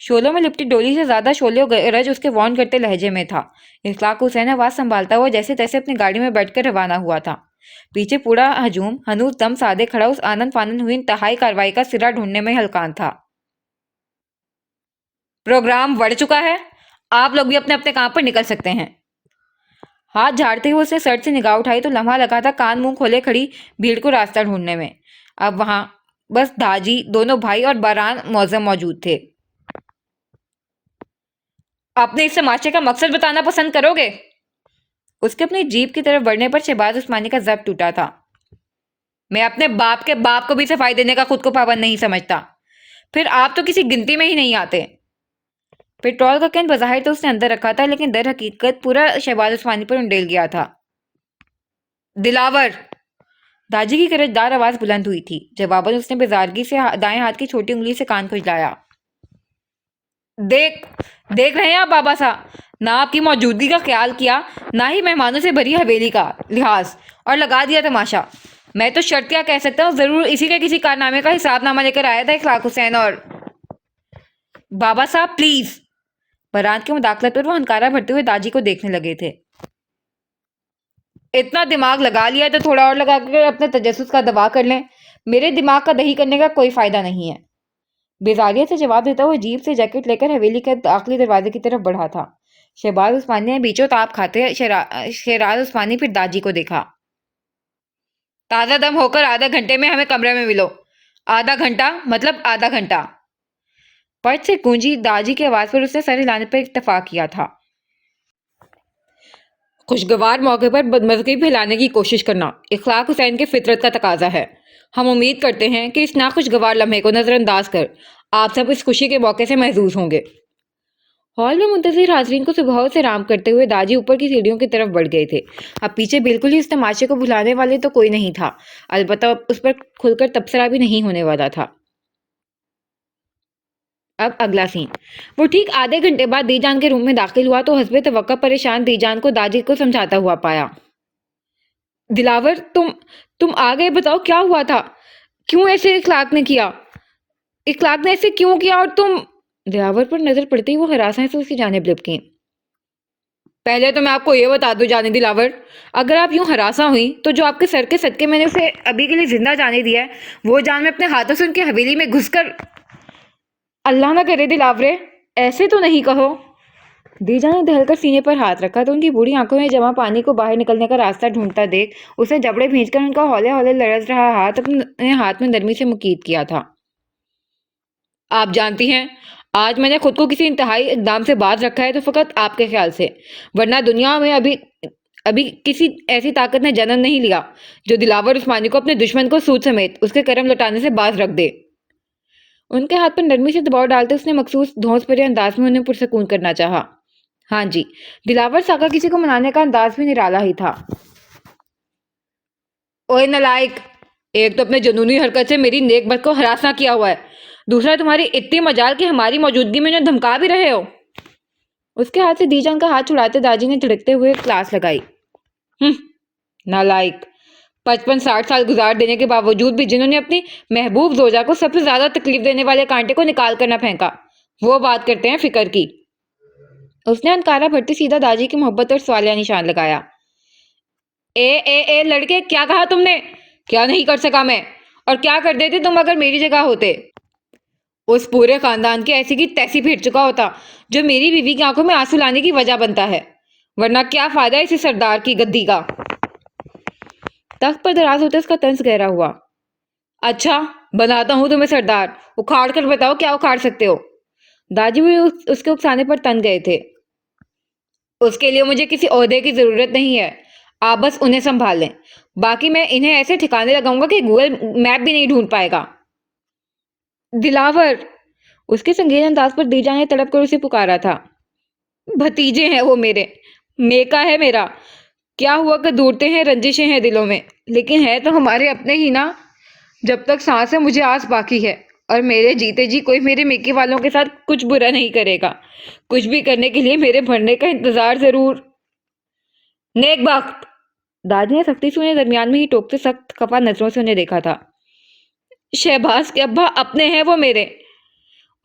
شعلوں میں لپٹی ڈولی سے زیادہ شعلے و گرج اس کے وارن کرتے لہجے میں تھا۔ اخلاق حسین آواز سنبھالتا ہوا جیسے تیسے اپنی گاڑی میں بیٹھ کر روانہ ہوا تھا۔ پیچھے پورا ہجوم ہنوز دم سادے کھڑا اس آنن فانن ہوئی انتہائی کارروائی کا سرا ڈھونڈنے میں ہلکان تھا۔ پروگرام بڑھ چکا ہے، آپ لوگ بھی اپنے اپنے کام پر نکل سکتے ہیں۔ ہاتھ جھاڑتے ہوئے اس نے سرٹ سے نگاہ اٹھائی تو لمحہ لگا تھا کان منہ کھولے کھڑی بھیڑ کو راستہ ڈھونڈنے میں۔ اب وہاں بس دھاجی، دونوں بھائی اور باران معظم موجود تھے۔ اپنے اس تماشے کا مقصد بتانا پسند کرو گے؟ اس کے اپنی جیپ کی طرف بڑھنے پر شہباز عثمانی کا ضبط ٹوٹا تھا۔ میں اپنے باپ کے باپ کو بھی صفائی دینے کا خود کو پابند نہیں سمجھتا، پھر آپ تو کسی گنتی میں ہی نہیں آتے۔ پٹرول کا کین بظاہر تو اس نے اندر رکھا تھا، لیکن در حقیقت پورا شہباز عثمانی پر انڈیل گیا تھا۔ دلاور! داجی کی کرجدار آواز بلند ہوئی تھی۔ جواباً اس نے بیزارگی سے دائیں ہاتھ کی چھوٹی انگلی سے کان کھجلایا۔ دیکھ رہے ہیں آپ بابا صاحب، نہ آپ کی موجودگی کا خیال کیا، نہ ہی مہمانوں سے بھری حویلی کا لحاظ، اور لگا دیا تماشا۔ میں تو شرط کیا کہہ سکتا ہوں، ضرور اسی کے کسی کارنامے کا حساب نامہ لے کر آیا تھا اخلاق حسین اور… بابا صاحب پلیز! برات کی مداخلت پر وہ ہنکارا بھرتے ہوئے داجی کو دیکھنے لگے تھے۔ اتنا دماغ لگا لیا تو تھوڑا اور لگا کر اپنے تجسس کا دوا کر لیں، میرے دماغ کا دہی کرنے کا کوئی فائدہ نہیں ہے۔ بیزاریت سے جواب دیتا ہوا جیپ سے جیکٹ لے کر حویلی کے داخلی دروازے کی طرف بڑھا تھا۔ شہباز عثمانی نے بیچوں تاپ کھاتے شہراز عثمانی پھر داجی کو دیکھا۔ تازہ دم ہو کر آدھا گھنٹے میں ہمیں کمرے میں ملو۔ آدھا گھنٹہ مطلب آدھا گھنٹہ۔ پٹ سے گونجی داجی کی آواز پر اس نے سر ہلانے پر اتفاق کیا تھا۔ خوشگوار موقع پر بدمزگی پھیلانے کی کوشش کرنا اخلاق حسین کے فطرت کا تقاضا ہے۔ ہم امید کرتے ہیں کہ اس ناخوشگوار لمحے کو نظر انداز کر آپ سب اس خوشی کے موقع سے محظوظ ہوں گے۔ ہال میں منتظر حاضرین کو صبح سے رام کرتے ہوئے داجی اوپر کی سیڑھیوں کی طرف بڑھ گئے تھے۔ اب پیچھے بالکل ہی اس تماشے کو بھلانے والے تو کوئی نہیں تھا، البتہ اس پر کھل کر تبصرہ بھی نہیں ہونے والا تھا۔ اب اگلا سین۔ وہ ٹھیک آدھے گھنٹے بعد دی جان کے روم میں داخل ہوا تو حسب توقع پریشان دی جان کو داجی کو سمجھاتا ہوا پایا۔ دلاور تم آ گئے، بتاؤ کیا ہوا تھا؟ کیوں ایسے اخلاق نے کیا؟ اخلاق نے ایسے کیوں کیا اور تم… دلاور پر نظر پڑتی وہ ہراساں سے اس کی جانب لپکیں۔ پہلے تو میں آپ کو یہ بتا دوں جانے دلاور، اگر آپ یوں ہراساں ہوئی تو جو آپ کے سر کے صدقے میں نے اسے ابھی کے لیے زندہ جانے دیا ہے، وہ جان میں اپنے ہاتھوں سے ان کی حویلی میں گھس کر… اللہ نہ کرے دلاورے، ایسے تو نہیں کہو۔ دی جان نے دہل کر سینے پر ہاتھ رکھا تو ان کی بوڑھی آنکھوں میں جمع پانی کو باہر نکلنے کا راستہ ڈھونڈتا دیکھ اسے جبڑے بھینچ کر ان کا ہولے ہولے لرز رہا ہاتھ اپنے ہاتھ میں نرمی سے مکید کیا تھا۔ آپ جانتی ہیں، آج میں نے خود کو کسی انتہائی اقدام سے باز رکھا ہے تو فقط آپ کے خیال سے، ورنہ دنیا میں ابھی کسی ایسی طاقت نے جنم نہیں لیا جو دلاور عثمانی کو اپنے دشمن کو سود سمیت اس کے کرم لوٹانے سے باز رکھ دے۔ ان کے ہاتھ پر نرمی سے دباؤ ڈالتے اس نے مخصوص دھونس بھرے انداز میں انہیں پرسکون کرنا چاہا۔ ہاں جی، دلاور ساکا کسی کو منانے کا انداز بھی نرالا ہی تھا۔ اوئے نالائق، ایک تو اپنے جنونی حرکت سے میری نیک بخت کو ہراساں کیا ہوا ہے، دوسرا تمہاری اتنی مجال کہ ہماری موجودگی میں جو دھمکا بھی رہے ہو۔ اس کے ہاتھ سے دی جان کا ہاتھ چھڑاتے داجی نے جھڑکتے ہوئے کلاس لگائی۔ نالائق، 55-60 سال گزار دینے کے باوجود بھی جنہوں نے اپنی محبوب زوجہ کو سب سے زیادہ تکلیف دینے والے کانٹے کو نکال کر نہ پھینکا، وہ بات کرتے ہیں فکر کی۔ اس نے انکارا بھرتی سیدھا داجی کی محبت اور سوالیہ نشان لگایا۔ اے لڑکے، کیا کہا تم نے؟ کیا نہیں کر سکا میں، اور کیا کر دیتے تم اگر میری جگہ ہوتے؟ اس پورے خاندان کی ایسی کی تیسی پھیر چکا ہوتا جو میری بیوی کی آنکھوں میں آنسو لانے کی وجہ بنتا ہے، ورنہ کیا فائدہ اسی سردار کی گدی کا؟ تخت پر دراز ہوتے اس کا طنز گہرا ہوا۔ اچھا، بناتا ہوں تمہیں سردار، اکھاڑ کر بتاؤ کیا اکھاڑ سکتے ہو؟ داجی بھی اس کے اکسانے پر تن گئے تھے۔ اس کے لیے مجھے کسی عہدے کی ضرورت نہیں ہے، آپ بس انہیں سنبھال لیں، باقی میں انہیں ایسے ٹھکانے لگاؤں گا کہ گوگل میپ بھی نہیں ڈھونڈ پائے گا۔ دلاور، اس کے سنگین انداز پر دی جان نے تڑپ کر اسے پکارا تھا۔ بھتیجے ہیں وہ میرے، میکا ہے میرا، کیا ہوا کہ ڈھونڈتے ہیں، رنجشیں ہیں دلوں میں، لیکن ہے تو ہمارے اپنے ہی نا۔ جب تک سانس ہے مجھے آس باقی ہے، اور میرے جیتے جی کوئی میرے میکے والوں کے ساتھ کچھ برا نہیں کرے گا۔ کچھ بھی کرنے کے لیے میرے مرنے کا انتظار ضرور۔ نیک بخت، دادی نے سختی سے انہیں درمیان میں ہی ٹوکتے سخت خفا نظروں سے انہیں دیکھا تھا۔ شہباز کے ابا اپنے ہیں وہ میرے۔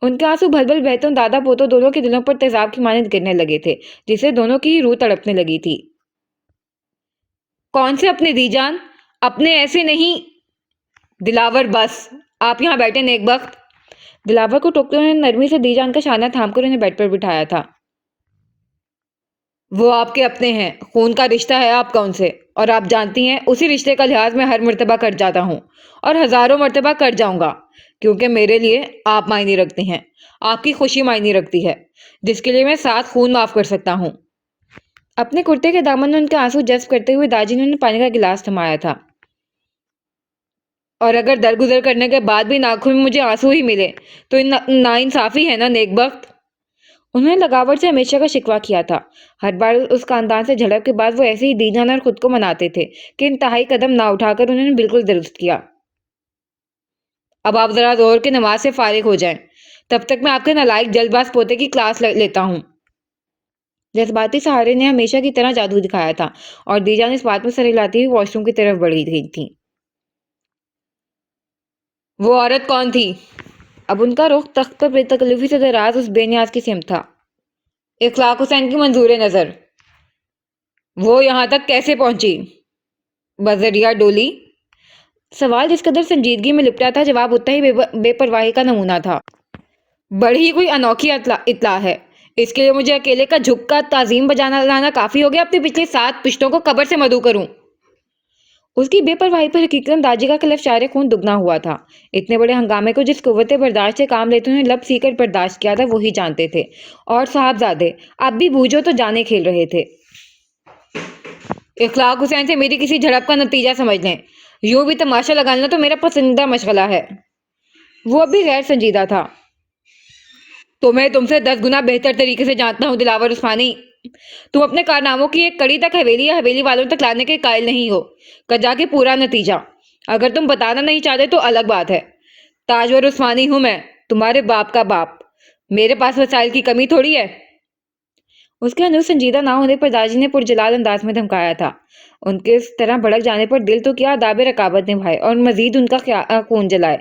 ان کے آنسو بھل بھل بہتے دادا پوتوں دونوں کے دلوں پر تیزاب کی مانند گرنے لگے تھے، جسے دونوں کی روح تڑپنے لگی تھی۔ کون سے اپنے دی جان؟ اپنے ایسے نہیں۔ دلاور بس، آپ یہاں بیٹھے نیک بخت۔ دلاور کو ٹوکتے انہوں نے نرمی سے دی جان کا شانہ تھام کر انہیں بیڈ پر بٹھایا تھا۔ وہ آپ کے اپنے ہیں، خون کا رشتہ ہے آپ کا ان سے، اور آپ جانتی ہیں اسی رشتے کا لحاظ میں ہر مرتبہ کر جاتا ہوں، اور ہزاروں مرتبہ کر جاؤں گا، کیونکہ میرے لیے آپ معنی رکھتے ہیں، آپ کی خوشی معنی رکھتی ہے، جس کے لیے میں 7 خون معاف کر سکتا ہوں۔ اپنے کرتے کے دامن میں ان کے آنسو جذب کرتے ہوئے داجی نے انہیں پانی کا گلاس تھمایا تھا۔ اور اگر درگزر کرنے کے بعد بھی آنکھوں میں مجھے آنسو ہی ملے تو ناانصافی ہے نا نیک بخت۔ انہوں نے لگاور سے ہمیشہ کا شکوہ کیا تھا۔ ہر بار اس خاندان سے جھڑپ کے بعد وہ ایسے ہی دی جان اور خود کو مناتے تھے کہ انتہائی قدم نہ اٹھا کر انہوں نے بالکل درست کیا۔ اب آپ ذرا زور کے نماز سے فارغ ہو جائیں، تب تک میں آپ کے نالائق جلد باز پوتے کی کلاس لیتا ہوں۔ جذباتی سہارے نے ہمیشہ کی طرح جادو دکھایا تھا، اور دی جان اس بات میں سر ہلاتی ہوئی واش روم کی طرف بڑھی گئی تھی۔ وہ عورت کون تھی؟ اب ان کا رخ تخت پر بے تکلفی سے دراز اس بے نیاز کی سمت تھا۔ اخلاق حسین کی منظور نظر۔ وہ یہاں تک کیسے پہنچی؟ بذریعہ ڈولی۔ سوال جس قدر سنجیدگی میں لپٹا تھا، جواب اتنا ہی بے پرواہی کا نمونہ تھا۔ بڑی کوئی انوکھی اطلاع ہے، اس کے لیے مجھے اکیلے کا جھک کا تعظیم بجانا لانا کافی ہو گیا، اپنی پچھلی 7 پشتوں کو قبر سے مدعو کروں۔ اس کی بے پرواہی پر حقیقتاً داجی کا کلف شار خون دگنا ہوا تھا۔ اتنے بڑے ہنگامے کو جس قوت برداشت سے کام لیتے انہیں لب سی کر برداشت کیا تھا وہی جانتے تھے، اور صاحبزادے اب بھی بوجھو تو جانے کھیل رہے تھے۔ اخلاق حسین سے میری کسی جھڑپ کا نتیجہ سمجھ لیں، یوں بھی تماشا لگانا تو میرا پسندیدہ مشغلہ ہے۔ وہ اب بھی غیر سنجیدہ تھا۔ تو میں تم سے 10 گنا بہتر طریقے سے جانتا ہوں دلاور عثمانی، تم اپنے کارناموں کی ایک کڑی تک حویلی یا حویلی والوں تک لانے کے قائل نہیں ہو، کجا کے پورا نتیجہ اگر تم بتانا نہیں چاہتے تو الگ بات ہے۔ تاجور عثمانی ہوں میں، تمہارے باپ کا باپ، میرے پاس وسائل کی کمی تھوڑی ہے۔ اس کے ہنوز سنجیدہ نہ ہونے پر داجی نے پرجلال انداز میں دھمکایا تھا۔ ان کے اس طرح بھڑک جانے پر دل تو کیا آداب رقابت نبھائے اور مزید ان کا خون جلائے،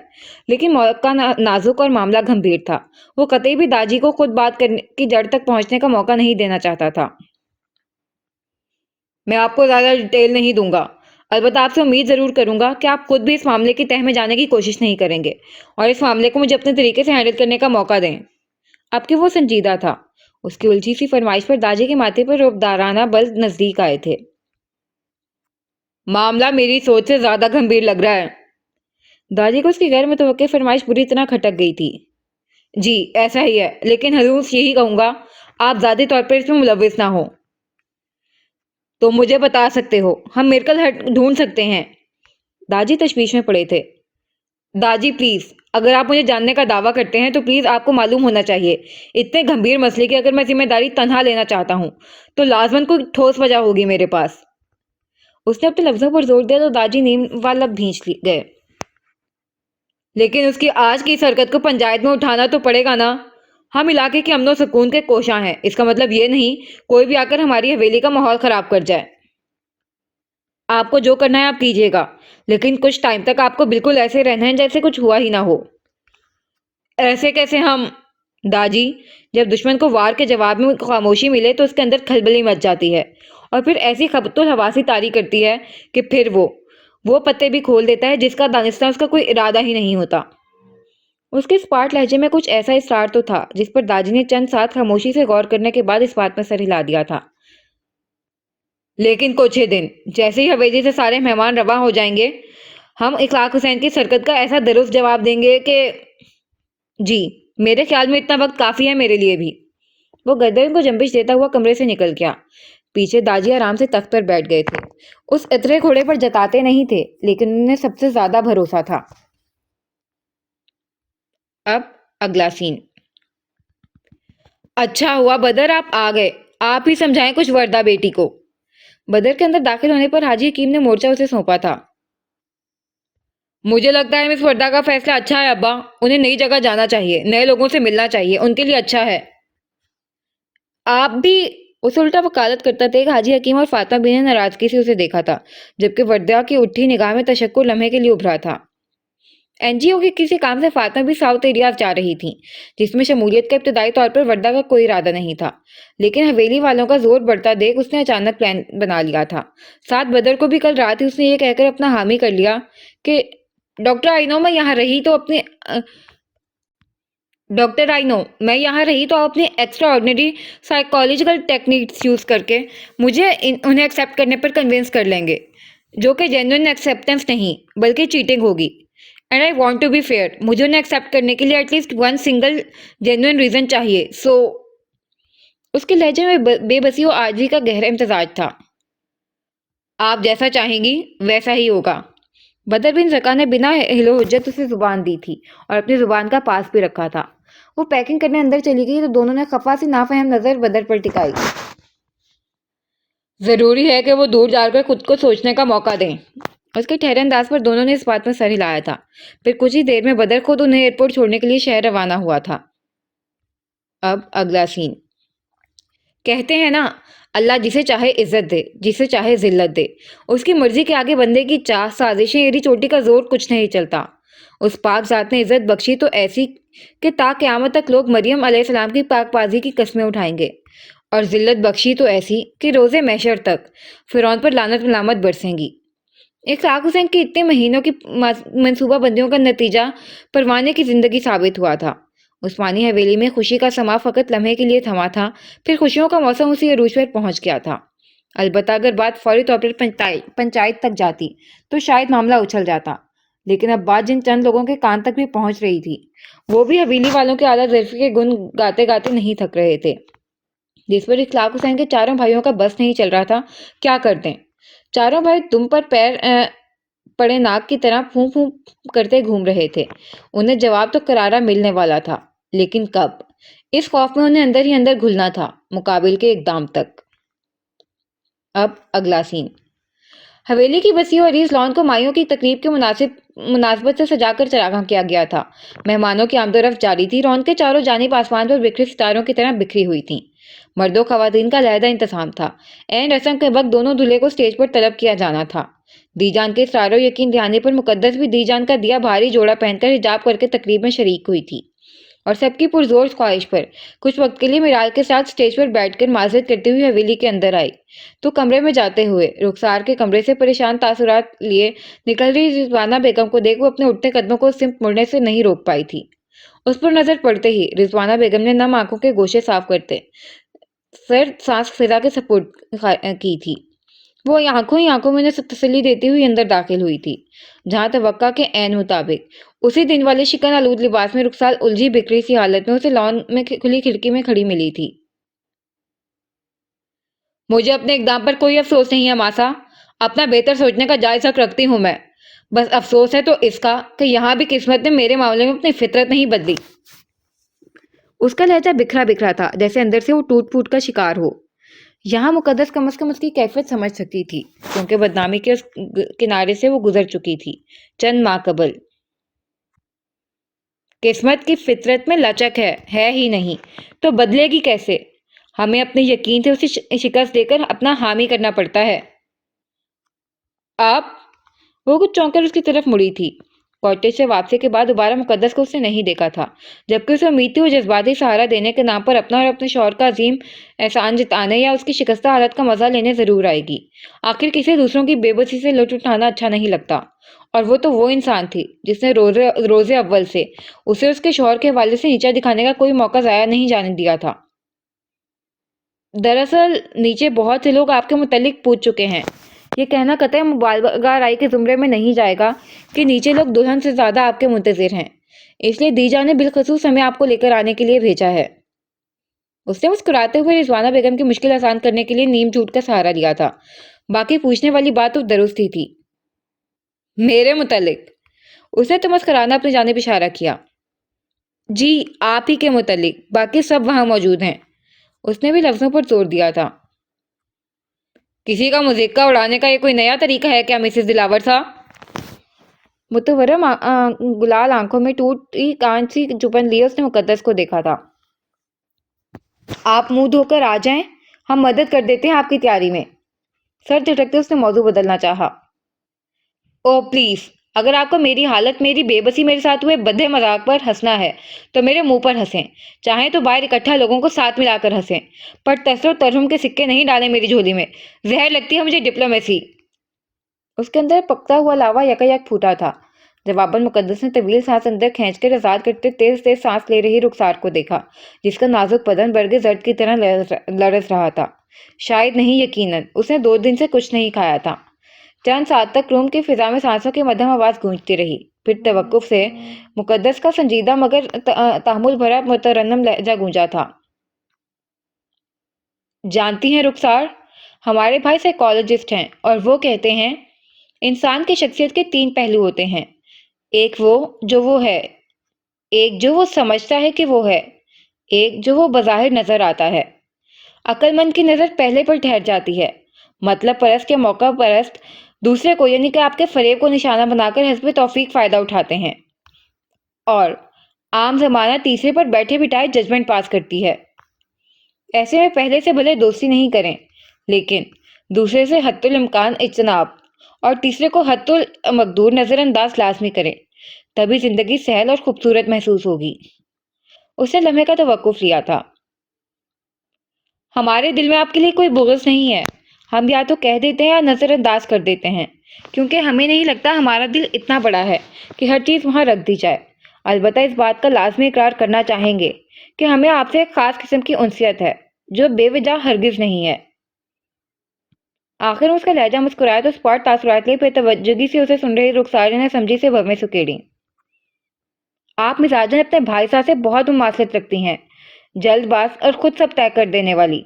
لیکن موقع نازک اور معاملہ گھمبیر تھا۔ وہ قطعی بھی داجی کو خود بات کرنے کی جڑ تک پہنچنے کا موقع نہیں دینا چاہتا تھا۔ میں آپ کو زیادہ ڈیٹیل نہیں دوں گا، البتہ آپ سے امید ضرور کروں گا کہ آپ خود بھی اس معاملے کی تہہ میں جانے کی کوشش نہیں کریں گے، اور اس معاملے کو مجھے اپنے طریقے سے ہینڈل کرنے کا موقع دیں۔ اب کہ وہ سنجیدہ تھا، اس کی الجھی سی فرمائش پر داجی کے ماتھے پر رعبدارانہ بل نزدیک آئے تھے۔ معاملہ میری سوچ سے زیادہ گھمبیر لگ رہا ہے۔ داجی کو اس کی غیر متوقع فرمائش بری طرح کھٹک گئی تھی۔ جی ایسا ہی ہے، لیکن حضور یہی کہوں گا آپ ذاتی طور پر اس میں ملوث نہ ہو۔ تو مجھے بتا سکتے ہو، ہم میرکل ہٹ ڈھونڈ سکتے ہیں۔ داجی تشویش میں پڑے تھے۔ داجی پلیز، اگر آپ مجھے جاننے کا دعویٰ کرتے ہیں تو پلیز آپ کو معلوم ہونا چاہیے، اتنے گھمبیر مسئلے کی اگر میں ذمہ داری تنہا لینا چاہتا ہوں تو لازماً کوئی ٹھوس وجہ ہوگی میرے پاس۔ اس نے اپنے لفظوں پر زور دیا تو داجی نیم والا بھینچ گئے۔ لیکن اس کی آج کی اس حرکت کو پنجائت میں اٹھانا تو پڑے گا نا۔ ہم علاقے کے امن و سکون کے کوشاں ہیں، اس کا مطلب یہ نہیں کوئی بھی آ کر ہماری حویلی کا ماحول خراب کر جائے۔ آپ کو جو کرنا ہے آپ کیجیے گا، لیکن کچھ ٹائم تک آپ کو بالکل ایسے رہنا ہے جیسے کچھ ہوا ہی نہ ہو۔ ایسے کیسے ہم؟ داجی، جب دشمن کو وار کے جواب میں خاموشی ملے تو اس کے اندر کھلبلی مچ جاتی ہے، اور پھر ایسی خبط الحواسی طاری کرتی ہے کہ پھر وہ پتے بھی کھول دیتا ہے جس کا دانستہ اس کا کوئی ارادہ ہی نہیں ہوتا۔ اس کے اسپاٹ لہجے میں کچھ ایسا اصرار تو تھا جس پر داجی نے چند ساتھ خاموشی سے غور کرنے کے بعد اس بات میں سر ہلا دیا تھا۔ لیکن کچھ ہی دن، جیسے ہی حویلی سے سارے مہمان رواں ہو جائیں گے، ہم اخلاق حسین کی سرکت کا ایسا درست جواب دیں گے کہ… جی، میرے خیال میں اتنا وقت کافی ہے میرے لیے بھی۔ وہ گردن کو جنبش دیتا ہوا کمرے سے نکل گیا۔ پیچھے داجی آرام سے تخت پر بیٹھ گئے تھے۔ اس اترے گھوڑے پر جتاتے نہیں تھے لیکن انہیں سب سے زیادہ بھروسہ تھا۔ اب اگلا سین۔ اچھا ہوا بدر آپ آ گئے، آپ ہی سمجھائیں کچھ وردہ بیٹی کو۔ بدر کے اندر داخل ہونے پر حاجی حکیم نے مورچہ اسے سونپا تھا۔ مجھے لگتا ہے مس وردہ کا فیصلہ اچھا ہے ابا، انہیں نئی جگہ جانا چاہیے، نئے لوگوں سے ملنا چاہیے، ان کے لیے اچھا ہے۔ آپ بھی، اسے الٹا وکالت کرتا تھا کہ حاجی حکیم اور فاطمہ بی نے ناراضگی سے اسے دیکھا تھا، جبکہ وردہ کی اٹھی نگاہ میں تشکر لمحے کے لیے ابھرا تھا۔ این جی او کے کسی کام سے فاطمہ بھی ساؤتھ ایریاز جا رہی تھی، جس میں شمولیت کا ابتدائی طور پر وردہ کا کوئی ارادہ نہیں تھا، لیکن حویلی والوں کا زور بڑھتا دیکھ اس نے اچانک پلان بنا لیا تھا۔ ساتھ بدر کو بھی کل رات ہی اس نے یہ کہہ کر اپنا حامی کر لیا کہ ڈاکٹر آئینو میں یہاں رہی تو اپنی extra ordinary psychological techniques use کر کے مجھے انہیں ایکسیپٹ کرنے پر کنونس کر لیں گے، جو کہ جینوئن ایکسیپٹنس نہیں بلکہ چیٹنگ ہوگی۔ And I want to be fair, مجھے انہیں ایکسیپٹ کرنے کے لیے at least one single genuine reason چاہیے۔ سو اس کے لہجے میں بے بسی و عاجزی کا گہرا امتزاج تھا۔ آپ جیسا چاہیں گی ویسا ہی ہوگا۔ بدر بن زکا نے بنا حل و حجت اسے زبان دی تھی اور اپنی زبان کا پاس بھی رکھا تھا۔ وہ پیکنگ کرنے اندر چلی گئی تو دونوں نے خفا سی نافہم نظر بدر پر ٹکائی۔ ضروری ہے کہ وہ دور جا کر خود کو سوچنے کا موقع دیں۔ اس کے ٹھہرے انداز پر دونوں نے اس بات میں سر ہلایا تھا۔ پھر کچھ ہی دیر میں بدر خود انہیں ایئرپورٹ چھوڑنے کے لیے شہر روانہ ہوا تھا۔ اب اگلا سین۔ کہتے ہیں نا، اللہ جسے چاہے عزت دے، جسے چاہے ذلت دے، اس کی مرضی کے آگے بندے کی چاہ، سازشیں، ایڑی چوٹی کا زور کچھ نہیں چلتا۔ اس پاک ذات نے عزت بخشی تو ایسی کہ تا قیامت تک لوگ مریم علیہ السلام کی پاک بازی کی قسمیں اٹھائیں گے، اور ذلت بخشی تو ایسی کہ روز محشر تک فرعون پر لعنت ملامت برسیں گی۔ اخلاق حسین کی اتنے مہینوں کی منصوبہ بندیوں کا نتیجہ پروانے کی زندگی ثابت ہوا تھا۔ عثمانی حویلی میں خوشی کا سما فقط لمحے کے لیے تھما تھا، پھر خوشیوں کا موسم اسی عروج پر پہنچ گیا تھا۔ البتہ اگر بات فوری طور پر پنچایت تک جاتی تو شاید معاملہ اچھل جاتا، لیکن اب بات جن چند لوگوں کے کان تک بھی پہنچ رہی تھی وہ بھی حویلی والوں کے اعلیٰ ظرفی کے گن گاتے گاتے نہیں تھک رہے تھے، جس پر اخلاق حسین کے چاروں بھائیوں کا بس نہیں چل رہا تھا۔ کیا کر دیں؟ چاروں بھائی دم پر پیر پڑے ناک کی طرح پھوں پھوں کرتے گھوم رہے تھے۔ انہیں جواب تو کرارا ملنے والا تھا، لیکن کب؟ اس خوف میں انہیں اندر ہی اندر گھلنا تھا، مقابل کے اقدام تک۔ اب اگلا سین۔ حویلی کی وسیع و عریض لان کو مائیوں کی تقریب کے مناسبت سے سجا کر چراغاں کیا گیا تھا۔ مہمانوں کی آمد و رفت جاری تھی۔ رون کے چاروں جانب آسمان پر بکھری ستاروں کی طرح بکھری ہوئی تھیں۔ مرد و خواتین کا علیحدہ انتظام تھا۔ عین رسم کے وقت دونوں دلہے کو اسٹیج پر طلب کیا جانا تھا۔ دی جان کے اصرار و یقین دہانی پر مقدس بھی دی جان کا دیا بھاری جوڑا پہن کر حجاب کر کے تقریب میں شریک ہوئی تھی، اور سب کی پرزور خواہش پر کچھ وقت کے لیے میرال کے ساتھ اسٹیج پر بیٹھ کر معذرت کرتی ہوئی حویلی کے اندر آئی تو کمرے میں جاتے ہوئے رخسار کے کمرے سے پریشان تاثرات لیے نکل رہی رضوانہ بیگم کو دیکھ وہ اپنے اٹھتے قدموں کو سمت مڑنے سے نہیں روک پائی تھی۔ اس پر نظر پڑتے ہی رضوانہ بیگم نے نم آنکھوں کے گوشے صاف کرتے سرد سانس فضا کے سپرد کی تھی۔ وہ آنکھوں ہی آنکھوں میں انہیں تسلی دیتی ہوئی اندر داخل ہوئی تھی، جہاں توقع کے عین مطابق اسی دن والے شکن آلود لباس میں رخسار الجھی بکھری سی حالت میں اسے لان میں کھلی کھڑکی میں کھڑی ملی تھی۔ مجھے اپنے اقدام پر کوئی افسوس نہیں ہے ماسا، اپنا بہتر سوچنے کا جائز حق رکھتی ہوں میں، بس افسوس ہے تو اس کا کہ یہاں بھی قسمت نے میرے معاملے میں اپنی فطرت نہیں بدلی۔ اس کا لہجہ بکھرا بکھرا تھا، جیسے اندر سے وہ ٹوٹ پھوٹ کا شکار ہو۔ یہاں مقدس کم از کم اس کی کیفیت سمجھ سکتی تھی، کیونکہ بدنامی کے اس کنارے سے وہ گزر چکی تھی چند ماہ قبل۔ قسمت کی فطرت میں لچک ہے ہی نہیں تو بدلے گی کیسے؟ ہمیں اپنے یقین سے اسے شکست دے کر اپنا حامی کرنا پڑتا ہے۔ آپ؟ وہ کچھ چونک کر اس کی طرف مڑی تھی۔ کاٹیج سے واپسی کے بعد دوبارہ مقدس کو اس نے نہیں دیکھا تھا، جبکہ اسے امید تھی وہ جذباتی سہارا دینے کے نام پر اپنا اور اپنے شوہر کا عظیم احسان جتانے یا اس کی شکستہ حالت کا مزہ لینے ضرور آئے گی۔ آخر کسی دوسروں کی بے بسی سے لطف اٹھانا اچھا نہیں لگتا، اور وہ تو وہ انسان تھی جس نے روز اول سے اسے اس کے شوہر کے حوالے سے نیچا دکھانے کا کوئی موقع ضائع نہیں جانے دیا تھا۔ دراصل نیچے بہت سے لوگ آپ کے متعلق پوچھ چکے ہیں۔ یہ کہنا قطعی مبالغہ رائے کے زمرے میں نہیں جائے گا کہ نیچے لوگ دلہن سے زیادہ آپ کے منتظر ہیں، اس لیے دی جان نے بالخصوص ہمیں آپ کو لے کر آنے کے لیے بھیجا ہے۔ اس نے مسکراتے ہوئے رضوانہ بیگم کی مشکل آسان کرنے کے لیے نیم جھوٹ کا سہارا لیا تھا۔ باقی پوچھنے والی بات تو درست ہی تھی۔ میرے متعلق؟ اس نے تو مسکرانا اپنی جانب اشارہ کیا۔ جی آپ ہی کے متعلق، باقی سب وہاں موجود ہیں۔ اس نے بھی لفظوں پر زور دیا تھا۔ کسی کا مذاق اڑانے کا یہ کوئی نیا طریقہ ہے کیا مسز دلاور صاحب؟ متورم گلال آنکھوں میں ٹوٹی کانچ سی چپن لیے اس نے مقدس کو دیکھا تھا۔ آپ منہ دھو کر آ جائیں، ہم مدد کر دیتے ہیں آپ کی تیاری میں۔ سر جھٹکتے اس نے موضوع بدلنا چاہا۔ او پلیز، اگر آپ کو میری حالت، میری بے بسی، میرے ساتھ ہوئے بدھے مذاق پر ہنسنا ہے تو میرے منہ پر ہنسیں، چاہیں تو باہر اکٹھا لوگوں کو ساتھ ملا کر ہنسیں، پر تسر و ترہم کے سکے نہیں ڈالیں میری جھولی میں۔ زہر لگتی ہے مجھے ڈپلومیسی۔ اس کے اندر پکتا ہوا لاوا یکایک پھوٹا تھا۔ جواباً مقدس نے طویل سانس اندر کھینچ کر آزاد کرتے تیز تیز سانس لے رہی رخسار کو دیکھا، جس کا نازک بدن برگ زرد کی طرح لرز رہا تھا۔ شاید نہیں، یقیناً اس نے 2 دن سے کچھ نہیں کھایا تھا۔ چند ساتھ تک روم کی فضا میں سانسوں کی مدھم آواز گونجتی رہی، پھر توقف سے مقدس کا سنجیدہ مگر تحمل بھرا مترنم لہجہ گونجا تھا۔ جانتی ہیں رخسار، ہمارے بھائی سائیکالوجسٹ ہیں اور وہ کہتے ہیں انسان کی شخصیت کے 3 پہلو ہوتے ہیں، ایک وہ جو وہ ہے، ایک جو وہ سمجھتا ہے کہ وہ ہے، ایک جو وہ بظاہر نظر آتا ہے۔ عقل مند کی نظر پہلے پر ٹھہر جاتی ہے، مطلب پرست یا موقع پرست دوسرے کو یعنی کہ آپ کے فریب کو نشانہ بنا کر حسب توفیق فائدہ اٹھاتے ہیں، اور عام زمانہ تیسرے پر بیٹھے بٹھائے ججمنٹ پاس کرتی ہے۔ ایسے میں پہلے سے بھلے دوستی نہیں کریں، لیکن دوسرے سے حتی الامکان اجتناب، اور تیسرے کو حتی المقدور نظر انداز لازمی کریں، تبھی زندگی سہل اور خوبصورت محسوس ہوگی۔ اس نے لمحے کا توقف لیا تھا۔ ہمارے دل میں آپ کے لیے کوئی بغض نہیں ہے، ہم یا تو کہہ دیتے ہیں یا نظر انداز کر دیتے ہیں، کیونکہ ہمیں نہیں لگتا ہمارا دل اتنا بڑا ہے کہ ہر چیز وہاں رکھ دی جائے۔ البتہ اس بات کا لازمی اقرار کرنا چاہیں گے کہ ہمیں آپ سے ایک خاص قسم کی انسیت ہے، جو بے وجہ ہرگز نہیں ہے۔ آخر اس کا لہجہ مسکرایا تو اسپاٹ تاثرات لیے پھر توجگی سے اسے سن رہی رخسار نے سمجھی سے بھویں سکیڑی۔ آپ مزاجن اپنے بھائی صاحب سے بہت مماثلت رکھتی ہیں، جلد باز اور خود سب طے کر دینے والی۔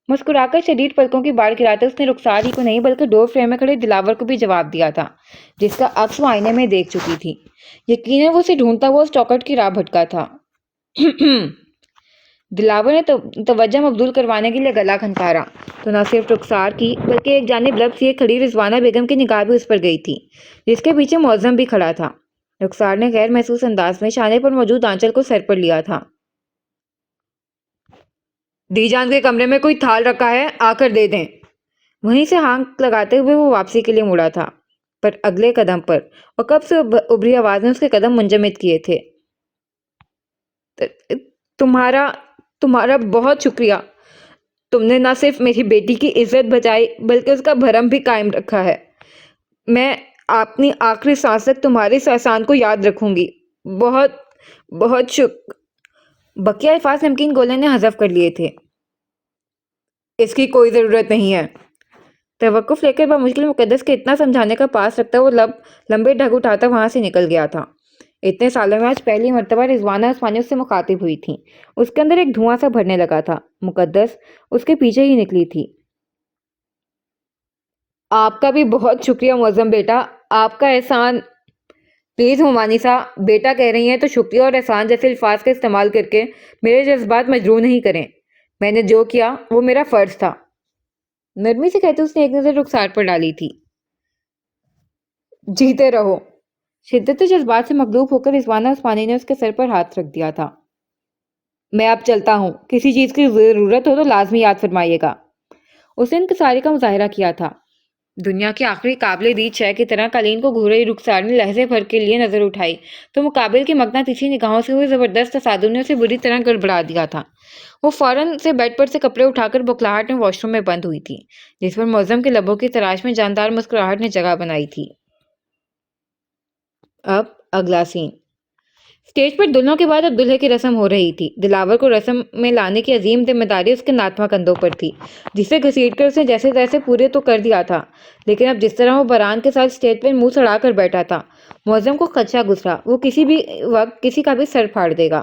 مسکرا کر شدید پلکوں کی باڑ گراتے اس نے رخسار ہی کو نہیں بلکہ ڈور فریم میں کھڑے دلاور کو بھی جواب دیا تھا، جس کا عکس وہ آئینے میں دیکھ چکی تھی۔ یقیناً وہ اسے ڈھونڈتا ہوا اس چوکٹ کی راہ بھٹکا تھا۔ دلاور نے توجہ مبذول کروانے کے لیے گلا کھنکارا تو نہ صرف رخسار کی بلکہ ایک جانب لب لیے کھڑی رضوانہ بیگم کی نگاہ بھی اس پر گئی تھی، جس کے پیچھے معظم بھی کھڑا تھا۔ رخسار نے غیر محسوس انداز میں شانے پر موجود آنچل کو سر پر لیا تھا۔ دی جان کے کمرے میں کوئی تھال رکھا ہے، آ کر دے دیں۔ وہیں سے ہانک لگاتے ہوئے وہ واپسی کے لیے مڑا تھا، پر اگلے قدم پر اور کب سے ابری آواز نے اس کے قدم منجمد کیے تھے۔ تمہارا بہت شکریہ، تم نے نہ صرف میری بیٹی کی عزت بچائی بلکہ اس کا بھرم بھی قائم رکھا ہے۔ میں اپنی آخری سانس تک تمہارے اس احسان کو یاد رکھوں گی۔ بہت بہت بقیہ الفاظ نمکین گولے نے حذف کر لیے تھے۔ اس کی کوئی ضرورت نہیں ہے۔ توقف لے کر بمشکل مقدس کے اتنا سمجھانے کا پاس رکھتا وہ لمبے ڈھگ اٹھاتا وہاں سے نکل گیا تھا۔ اتنے سالوں میں آج پہلی مرتبہ رضوانہ عثمانی اس سے مخاطب ہوئی تھی۔ اس کے اندر ایک دھواں سا بھرنے لگا تھا۔ مقدس اس کے پیچھے ہی نکلی تھی۔ آپ کا بھی بہت شکریہ معظم بیٹا، آپ کا احسان۔ پلیز ممانی سا، بیٹا کہہ رہی ہیں تو شکریہ اور احسان جیسے الفاظ کا استعمال کر کے میرے جذبات مجروح نہیں کریں۔ میں نے جو کیا وہ میرا فرض تھا۔ نرمی سے کہتے اس نے ایک نظر رخسار پر ڈالی تھی۔ جیتے رہو۔ شدت جذبات سے مغلوب ہو کر رضوانہ عثمانی نے اس کے سر پر ہاتھ رکھ دیا تھا۔ میں اب چلتا ہوں، کسی چیز کی ضرورت ہو تو لازمی یاد فرمائیے گا۔ اس نے انکساری کا مظاہرہ کیا تھا۔ دنیا کی آخری قابل دید شے کی طرح قالین کو گھور رہی رخسار نے لہجے بھر کے لیے نظر اٹھائی تو مقابل کی مقناطیسی نگاہوں سے ہوئے زبردست تصادم نے اسے بری طرح گڑبڑا دیا تھا۔ وہ فوراً سے بیڈ پر سے کپڑے اٹھا کر بکھلاہٹ میں واش روم میں بند ہوئی تھی، جس پر معظم کے لبوں کی تراش میں جاندار مسکراہٹ نے جگہ بنائی تھی۔ اب اگلا سین۔ اسٹیج پر دلہنوں کے بعد اب دلہے کی رسم ہو رہی تھی۔ دلاور کو رسم میں لانے کی عظیم ذمہ داری اس کے ناتواں کندھوں پر تھی، جسے گھسیٹ کر اس نے جیسے تیسے پورے تو کر دیا تھا، لیکن اب جس طرح وہ بران کے ساتھ اسٹیج پر منہ سڑا کر بیٹھا تھا، معظم کو خدشہ گزرا وہ کسی بھی وقت کسی کا بھی سر پھاڑ دے گا۔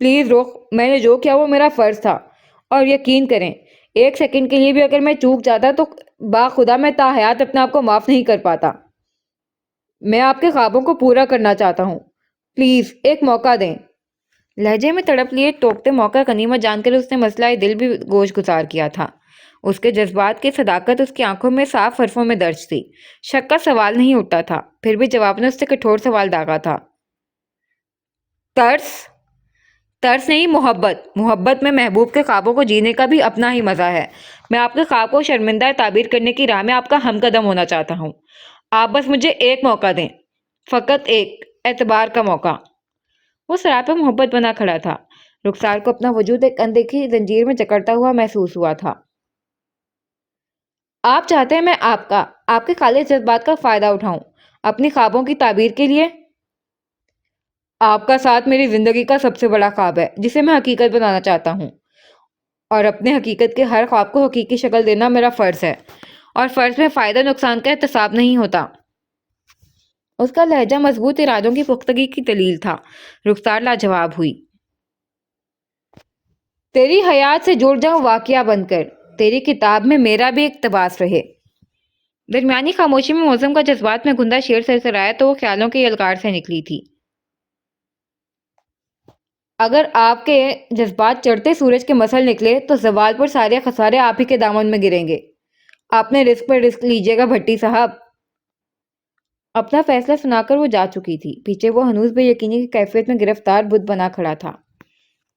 پلیز رخ، میں نے جو کیا وہ میرا فرض تھا، اور یقین کریں 1 سیکنڈ کے لیے بھی اگر میں چوک جاتا تو باخدا میں تا حیات اپنے آپ کو معاف نہیں کر پاتا۔ میں آپ کے خوابوں کو پورا کرنا چاہتا ہوں، پلیز ایک موقع دیں۔ لہجے میں تڑپ لیے ٹوکتے موقع غنیمت جان کر اس نے مسئلہ دل بھی گوش گزار کیا تھا۔ اس کے جذبات کی صداقت اس کی آنکھوں میں صاف حرفوں میں درج تھی۔ شک کا سوال نہیں اٹھتا تھا، پھر بھی جواب نے اس سے کٹھور سوال داغا تھا۔ ترس؟ ترس نہیں، محبت۔ محبت میں محبوب کے خوابوں کو جینے کا بھی اپنا ہی مزہ ہے۔ میں آپ کے خواب کو شرمندہ تعبیر کرنے کی راہ میں آپ کا ہم قدم ہونا چاہتا ہوں۔ آپ بس مجھے ایک موقع دیں، فقط ایک اعتبار کا موقع۔ وہ سراپا محبت بنا کھڑا تھا۔ رخسار کو اپنا وجود ایک اندیکھی زنجیر میں جکڑتا ہوا محسوس ہوا تھا۔ آپ چاہتے ہیں میں آپ کے خالص جذبات کا فائدہ اٹھاؤں اپنی خوابوں کی تعبیر کے لیے؟ آپ کا ساتھ میری زندگی کا سب سے بڑا خواب ہے جسے میں حقیقت بنانا چاہتا ہوں، اور اپنے حقیقت کے ہر خواب کو حقیقی شکل دینا میرا فرض ہے، اور فرض میں فائدہ نقصان کا احتساب نہیں ہوتا۔ اس کا لہجہ مضبوط ارادوں کی پختگی کی دلیل تھا۔ رخسار لاجواب ہوئی۔ تیری حیات سے جڑ جاؤں واقعہ بن کر، تیری کتاب میں میرا بھی اقتباس رہے۔ درمیانی خاموشی میں موزم کا جذبات میں گندا شعر سرسرایا تو وہ خیالوں کے یلغار سے نکلی تھی۔ اگر آپ کے جذبات چڑھتے سورج کے مثل نکلے تو زوال پر سارے خسارے آپ ہی کے دامن میں گریں گے۔ اپنے رزق پر رزق لیجئے گا بھٹی صاحب۔ اپنا فیصلہ سنا کر وہ جا چکی تھی۔ پیچھے وہ ہنوز بے یقینی کی کیفیت میں گرفتار بت بنا کھڑا تھا۔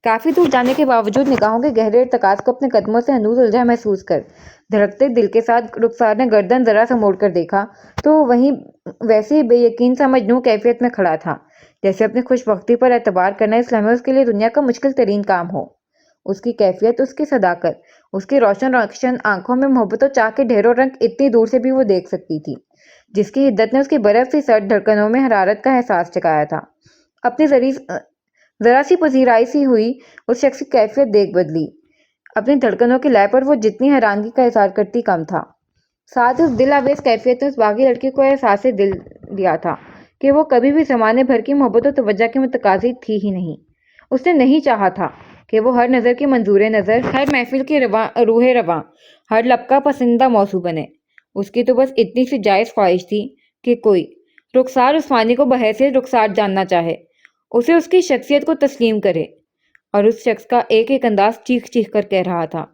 کافی دور جانے کے باوجود نگاہوں کے گہرے ارتکاز کو اپنے قدموں سے ہنوز الجھا محسوس کر دھڑکتے دل کے ساتھ رخسار نے گردن ذرا سا موڑ کر دیکھا تو وہیں ویسے ہی بے یقین سا مجنوں کیفیت میں کھڑا تھا، جیسے اپنی خوش بختی پر اعتبار کرنا اس لمحے اس کے لیے دنیا کا مشکل ترین کام ہو۔ اس کی کیفیت، اس کی صداقت، اس کی روشن روشن آنکھوں میں محبت و چاہ کے ڈھیروں رنگ اتنی دور سے بھی وہ دیکھ سکتی تھی، جس کی حدت نے اس کی برف سی سرد دھڑکنوں میں حرارت کا احساس جگایا تھا۔ اپنی ذرا سی پذیرائی سی ہوئی اس شخص کی کیفیت دیکھ بدلی۔ اپنی دھڑکنوں کی لے پر وہ جتنی حیرانگی کا اظہار کرتی کم تھا۔ ساتھ اس دل آویز کیفیت نے اس باغی لڑکی کو احساس دل دیا تھا کہ وہ کبھی بھی زمانے بھر کی محبت و توجہ کی متقاضی تھی ہی نہیں۔ اس نے نہیں چاہا تھا کہ وہ ہر نظر کی منظور نظر، ہر محفل کی روح رواں، ہر لب کا پسندیدہ موضوع بنے۔ اس کی تو بس اتنی سی جائز خواہش تھی کہ کوئی رخسار عثمانی کو بحیثیت رخسار جاننا چاہے، اسے اس کی شخصیت کو تسلیم کرے، اور اس شخص کا ایک ایک انداز چیخ چیخ کر کہہ رہا تھا۔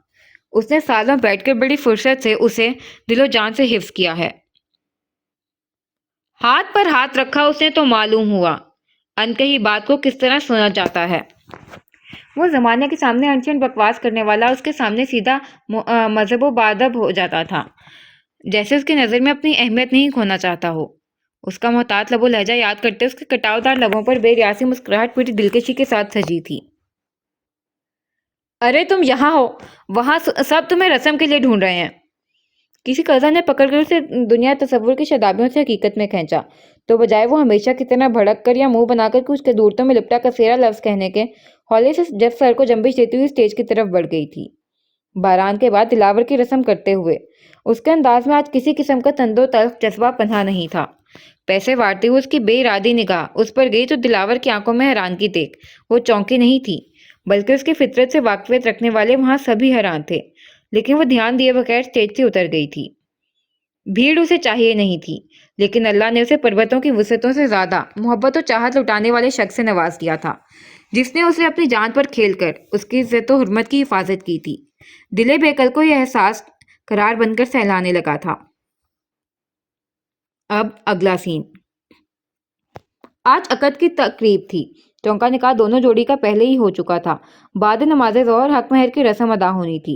اس نے سالوں بیٹھ کر بڑی فرصت سے اسے دل و جان سے حفظ کیا ہے۔ ہاتھ پر ہاتھ رکھا اس نے تو معلوم ہوا انکہی بات کو کس طرح سنا جاتا ہے۔ وہ زمانے کے سامنے انشن بکواس کرنے والا اس کے سامنے سیدھا مذہب و بادب ہو جاتا تھا، جیسے اس کی نظر میں اپنی اہمیت نہیں کھونا چاہتا ہو۔ اس کا محتاط لب و لہجہ یاد کرتے اس کے کٹاؤ دار لبوں پر بے ریاسی مسکراہٹ پوری دلکشی کے ساتھ سجی تھی۔ ارے تم یہاں ہو، وہاں سب تمہیں رسم کے لیے ڈھونڈ رہے ہیں۔ کسی قزا نے پکڑ کر اسے دنیا تصور کی شدابیوں سے حقیقت میں کھینچا تو بجائے وہ ہمیشہ کی طرح بھڑک کر یا منہ بنا کر کچھ صورتوں میں لپٹا کثیرہ لفظ کہنے کے ہولے سے جس سر کو جنبش دیتی ہوئی اسٹیج کی طرف بڑھ گئی تھی۔ باران کے بعد دلاور کی رسم کرتے ہوئے اس کے انداز میں آج کسی قسم کا تند و تلخ جذبہ پنہاں نہیں تھا۔ پیسے وارتے ہوئے اس کی بے ارادی نگاہ اس پر گئی تو دلاور کی آنکھوں میں حیرانگی دیکھ وہ چونکی نہیں تھی، بلکہ اس کی فطرت سے واقفیت رکھنے والے وہاں سبھی حیران تھے، لیکن وہ دھیان دیے بغیر اسٹیج سے اتر گئی تھی۔ بھیڑ اسے چاہیے نہیں تھی، لیکن اللہ نے اسے پروتوں کی وسعتوں سے زیادہ محبت و چاہت لٹانے والے شخص سے نواز دیا تھا، جس نے اسے اپنی جان پر کھیل کر اس کی عزت و حرمت کی حفاظت کی تھی۔ دل بیکل کو یہ احساس قرار بن کر سہلانے لگا تھا۔ اب اگلا سین۔ آج عقد کی تقریب تھی۔ چونکا نکاح دونوں جوڑی کا پہلے ہی ہو چکا تھا۔ بعد نماز ظہر حق مہر کی رسم ادا ہونی تھی۔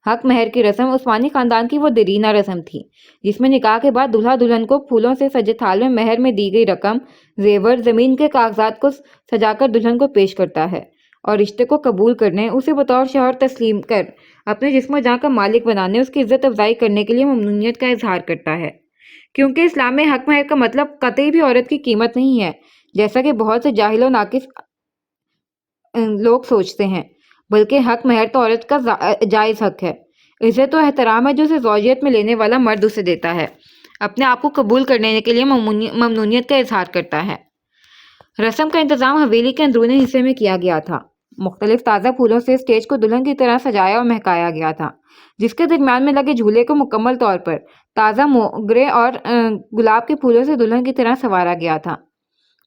حق مہر کی رسم عثمانی خاندان کی وہ دیرینہ رسم تھی جس میں نکاح کے بعد دلہا دلہن کو پھولوں سے سجے تھال میں مہر میں دی گئی رقم، زیور، زمین کے کاغذات کو سجا کر دلہن کو پیش کرتا ہے، اور رشتے کو قبول کرنے، اسے بطور شوہر تسلیم کر اپنے جسم و جاں کا مالک بنانے، اس کی عزت افزائی کرنے کے لیے ممنونیت کا اظہار کرتا ہے۔ کیونکہ اسلام میں حق مہر کا مطلب قطعی بھی عورت کی قیمت نہیں ہے، جیسا کہ بہت سے جاہل و ناقص لوگ سوچتے ہیں، بلکہ حق مہر تو عورت کا جائز حق ہے، عزت و احترام ہے جو اسے زوجیت میں لینے والا مرد اسے دیتا ہے، اپنے آپ کو قبول کرنے کے لیے ممنونیت کا اظہار کرتا ہے۔ رسم کا انتظام حویلی کے اندرونی حصے میں کیا گیا تھا۔ مختلف تازہ پھولوں سے اسٹیج کو دلہن کی طرح سجایا اور مہکایا گیا تھا، جس کے درمیان میں لگے جھولے کو مکمل طور پر تازہ موگرے اور گلاب کے پھولوں سے دلہن کی طرح سنوارا گیا تھا۔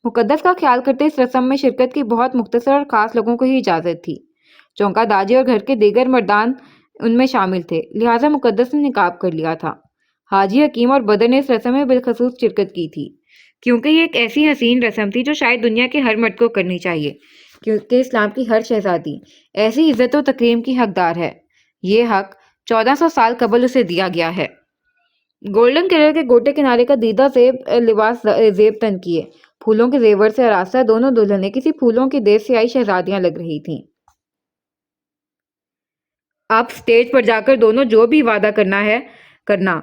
مقدس کا خیال کرتے اس رسم میں شرکت کی بہت مختصر اور خاص لوگوں کو ہی اجازت تھی۔ چونکا داجی اور گھر کے دیگر مردان ان میں شامل تھے، لہٰذا مقدس نے نقاب کر لیا تھا۔ حاجی حکیم اور بدر نے اس رسم میں بالخصوص شرکت کی تھی، کیونکہ یہ ایک ایسی حسین رسم تھی جو شاید دنیا کے ہر مرد کو کرنی چاہیے، کیونکہ اسلام کی ہر شہزادی ایسی عزت و تکریم کی حقدار ہے۔ یہ حق 1400 سال قبل اسے دیا گیا ہے۔ گولڈن کلر کے گوٹے کنارے کا دیدہ زیب لباس زیب تن کیے، پھولوں کے زیور سے آراستہ دونوں دلہنیں کسی پھولوں کی دیس سے آئی شہزادیاں لگ رہی تھیں۔ اب اسٹیج پر جا کر دونوں جو بھی وعدہ کرنا ہے کرنا،